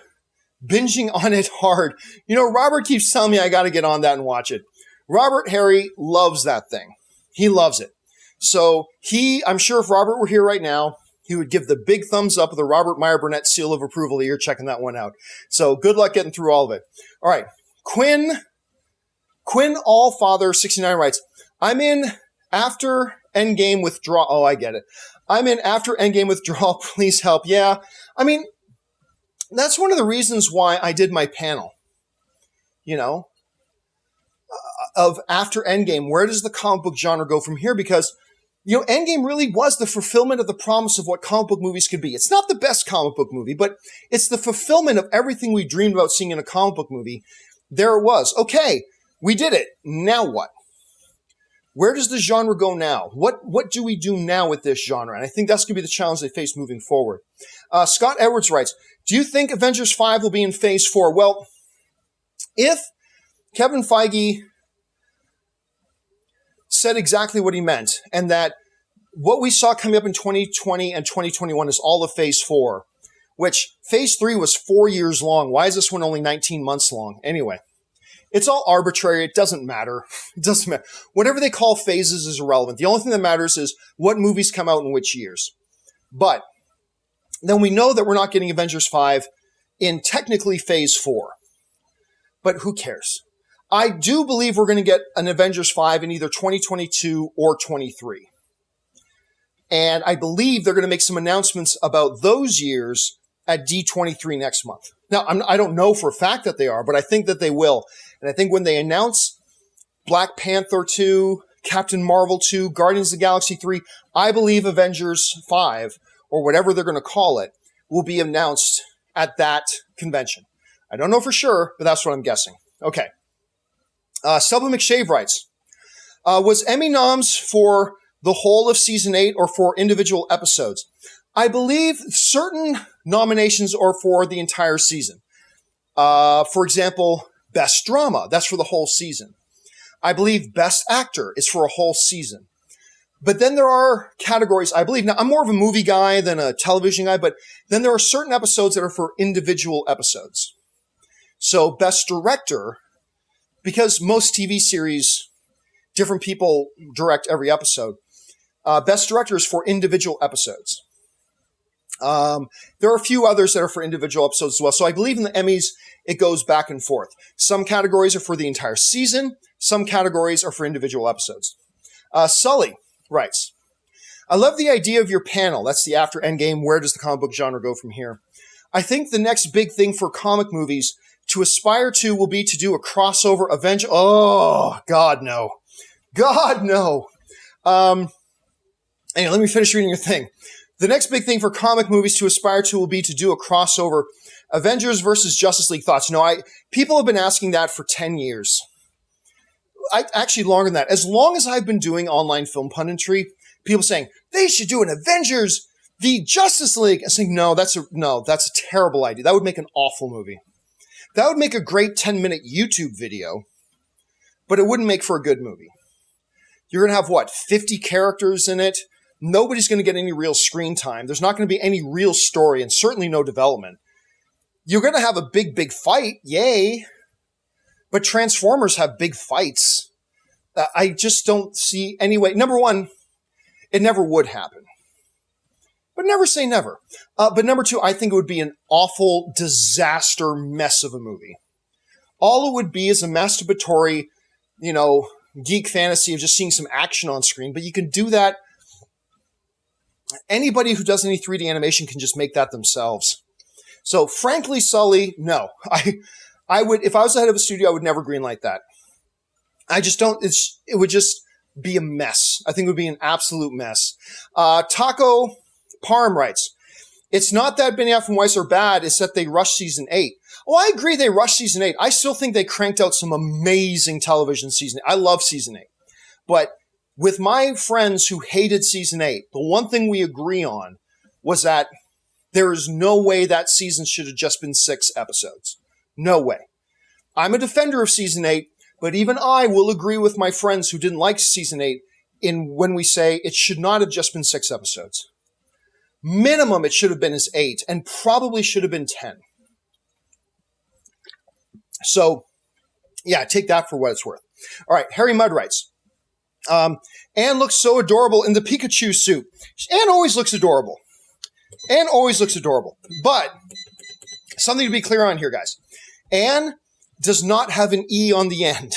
binging on it hard. You know, Robert keeps telling me I got to get on that and watch it. Robert Harry loves that thing. He loves it. So I'm sure if Robert were here right now, he would give the big thumbs up with the Robert Meyer Burnett seal of approval. You're checking that one out. So good luck getting through all of it. All right. Quinn Allfather 69 writes, I'm in after Endgame withdrawal. Oh, I get it. I'm in after Endgame withdrawal. Please help. Yeah. I mean, that's one of the reasons why I did my panel, of after Endgame. Where does the comic book genre go from here? Because, Endgame really was the fulfillment of the promise of what comic book movies could be. It's not the best comic book movie, but it's the fulfillment of everything we dreamed about seeing in a comic book movie. There it was. Okay, we did it. Now what? Where does the genre go now? What do we do now with this genre? And I think that's going to be the challenge they face moving forward. Scott Edwards writes, do you think Avengers 5 will be in Phase 4? Well, if Kevin Feige said exactly what he meant, and that what we saw coming up in 2020 and 2021 is all of Phase 4, which Phase 3 was 4 years long. Why is this one only 19 months long? Anyway, it's all arbitrary. It doesn't matter. It doesn't matter. Whatever they call phases is irrelevant. The only thing that matters is what movies come out in which years. But then we know that we're not getting Avengers 5 in technically Phase 4. But who cares? I do believe we're going to get an Avengers 5 in either 2022 or 23. And I believe they're going to make some announcements about those years at D23 next month. Now, I don't know for a fact that they are, but I think that they will. And I think when they announce Black Panther 2, Captain Marvel 2, Guardians of the Galaxy 3, I believe Avengers 5, or whatever they're going to call it, will be announced at that convention. I don't know for sure, but that's what I'm guessing. Okay. Selby McShave writes, was Emmy noms for the whole of season 8 or for individual episodes? I believe certain nominations are for the entire season. For example, Best Drama, that's for the whole season. I believe Best Actor is for a whole season. But then there are categories, I believe. Now, I'm more of a movie guy than a television guy, but then there are certain episodes that are for individual episodes. So Best Director, because most TV series, different people direct every episode, Best Director is for individual episodes. There are a few others that are for individual episodes as well. So I believe in the Emmys, it goes back and forth. Some categories are for the entire season. Some categories are for individual episodes. Sully writes, I love the idea of your panel. That's the after Endgame. Where does the comic book genre go from here? I think the next big thing for comic movies to aspire to will be to do a crossover Avengers. Oh, God, no. God, no. Anyway, let me finish reading your thing. The next big thing for comic movies to aspire to will be to do a crossover Avengers versus Justice League thoughts. People have been asking that for 10 years. Actually, longer than that. As long as I've been doing online film punditry, people saying, they should do an Avengers v Justice League. I'm saying, no, that's a terrible idea. That would make an awful movie. That would make a great 10-minute YouTube video, but it wouldn't make for a good movie. You're going to have, 50 characters in it? Nobody's going to get any real screen time. There's not going to be any real story and certainly no development. You're going to have a big, big fight. Yay. But Transformers have big fights. I just don't see any way. Number one, it never would happen. but never say never. But number two, I think it would be an awful disaster mess of a movie. All it would be is a masturbatory, geek fantasy of just seeing some action on screen, but you can do that. Anybody who does any 3D animation can just make that themselves. So frankly, Sully, no. I would, if I was the head of a studio, I would never greenlight that. I just don't, it would just be a mess. I think it would be an absolute mess. Taco Parm writes, it's not that Benioff and Weiss are bad, it's that they rushed season 8. Oh, I agree they rushed season 8. I still think they cranked out some amazing television season 8. I love season 8. But with my friends who hated season 8, the one thing we agree on was that there is no way that season should have just been 6 episodes. No way. I'm a defender of season 8, but even I will agree with my friends who didn't like season 8 when we say it should not have just been 6 episodes. Minimum, it should have been as 8, and probably should have been 10. So, yeah, take that for what it's worth. All right, Harry Mudd writes, Anne looks so adorable in the Pikachu suit. Anne always looks adorable. Anne always looks adorable. But, something to be clear on here, guys. Anne does not have an E on the end.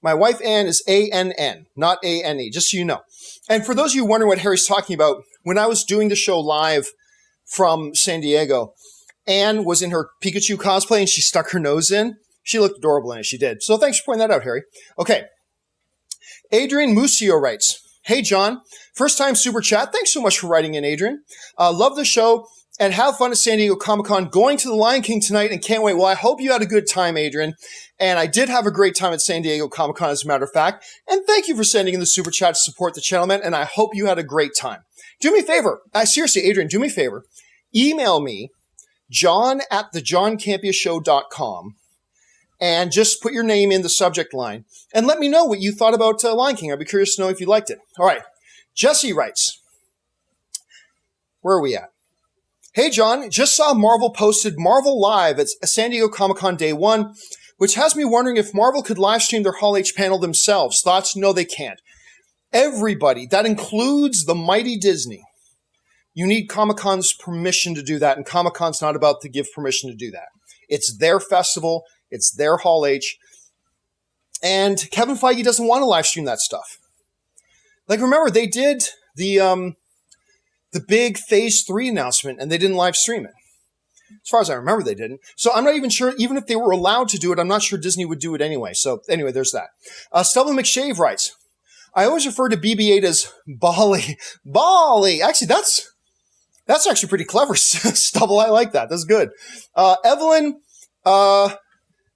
My wife Anne is A-N-N, not A-N-E, just so you know. And for those of you wondering what Harry's talking about, when I was doing the show live from San Diego, Anne was in her Pikachu cosplay and she stuck her nose in. She looked adorable in it, she did. So thanks for pointing that out, Harry. Okay. Adrian Musio writes, hey, John, first time super chat. Thanks so much for writing in, Adrian. Love the show and have fun at San Diego Comic-Con. Going to the Lion King tonight and can't wait. Well, I hope you had a good time, Adrian. And I did have a great time at San Diego Comic-Con, as a matter of fact. And thank you for sending in the super chat to support the channel, man. And I hope you had a great time. Do me a favor. Seriously, Adrian, do me a favor. Email me, john@thejohncampeashow.com. And just put your name in the subject line. And let me know what you thought about Lion King. I'd be curious to know if you liked it. All right. Jesse writes, where are we at? Hey, John, just saw Marvel posted Marvel Live at San Diego Comic-Con Day 1, which has me wondering if Marvel could live stream their Hall H panel themselves. Thoughts? No, they can't. Everybody, that includes the mighty Disney. You need Comic-Con's permission to do that, and Comic-Con's not about to give permission to do that. It's their festival. It's their Hall H. And Kevin Feige doesn't want to live stream that stuff. Like, remember, they did the big Phase 3 announcement, and they didn't live stream it. As far as I remember, they didn't. So I'm not even sure, even if they were allowed to do it, I'm not sure Disney would do it anyway. So anyway, there's that. Stella McShave writes, I always refer to BB-8 as Bali. Bali! Actually, that's actually pretty clever, Stubble. I like that. That's good. Evelyn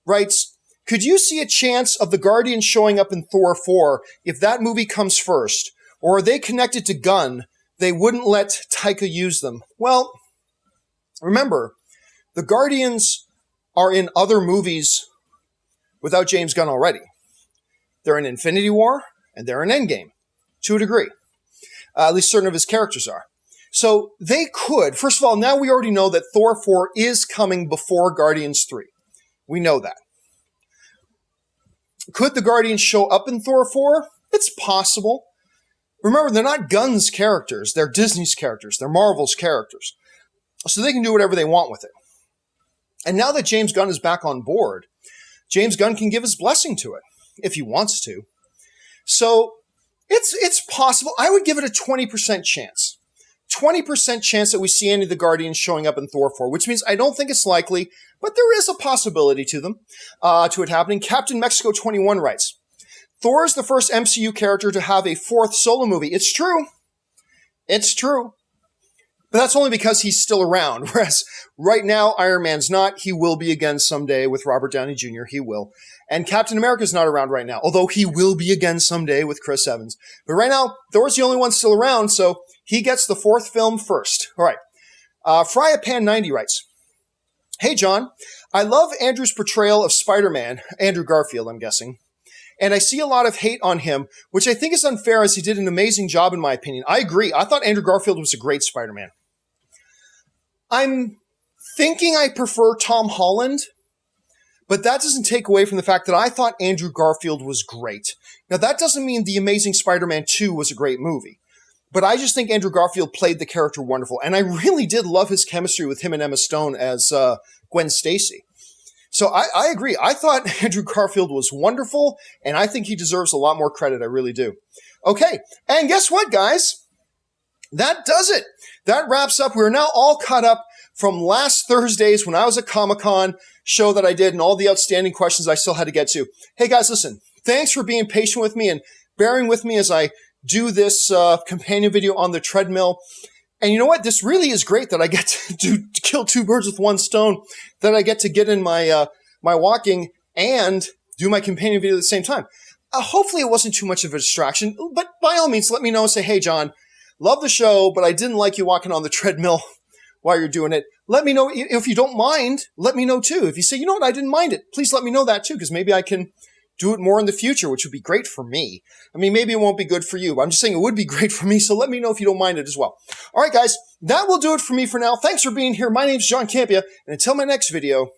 writes, could you see a chance of the Guardians showing up in Thor 4 if that movie comes first? Or are they connected to Gunn? They wouldn't let Taika use them. Well, remember, the Guardians are in other movies without James Gunn already. They're in Infinity War, and they're in Endgame, to a degree. At least certain of his characters are. So they could, first of all, now we already know that Thor 4 is coming before Guardians 3. We know that. Could the Guardians show up in Thor 4? It's possible. Remember, they're not Gunn's characters. They're Disney's characters. They're Marvel's characters. So they can do whatever they want with it. And now that James Gunn is back on board, James Gunn can give his blessing to it, if he wants to. So it's possible. I would give it a 20% chance. 20% chance that we see any of the Guardians showing up in Thor 4, which means I don't think it's likely, but there is a possibility to it happening. Captain Mexico 21 writes, Thor is the first MCU character to have a 4th solo movie. It's true. It's true. But that's only because he's still around. Whereas right now, Iron Man's not. He will be again someday with Robert Downey Jr. He will. And Captain America's not around right now, although he will be again someday with Chris Evans. But right now, Thor's the only one still around, so he gets the 4th film first. All right. FryaPan90 writes, hey, John, I love Andrew's portrayal of Spider-Man, Andrew Garfield, I'm guessing. And I see a lot of hate on him, which I think is unfair as he did an amazing job in my opinion. I agree. I thought Andrew Garfield was a great Spider-Man. I'm thinking I prefer Tom Holland, but that doesn't take away from the fact that I thought Andrew Garfield was great. Now, that doesn't mean The Amazing Spider-Man 2 was a great movie, But I just think Andrew Garfield played the character wonderful. And I really did love his chemistry with him and Emma Stone as Gwen Stacy. So I agree. I thought Andrew Garfield was wonderful, and I think he deserves a lot more credit. I really do. Okay, and guess what, guys? That does it. That wraps up. We're now all caught up from last Thursdays when I was at Comic-Con show that I did and all the outstanding questions I still had to get to. Hey, guys, listen. Thanks for being patient with me and bearing with me as I do this companion video on the treadmill. And you know what? This really is great that I get to kill two birds with one stone, that I get to get in my my walking and do my companion video at the same time. Hopefully it wasn't too much of a distraction, but by all means, let me know and say, hey, John, love the show, but I didn't like you walking on the treadmill while you're doing it. Let me know if you don't mind. Let me know too. If you say, you know what, I didn't mind it, please let me know that too, because maybe I can do it more in the future, which would be great for me. I mean, maybe it won't be good for you, but I'm just saying it would be great for me. So let me know if you don't mind it as well. All right, guys, that will do it for me for now. Thanks for being here. My name's John Campea, and until my next video,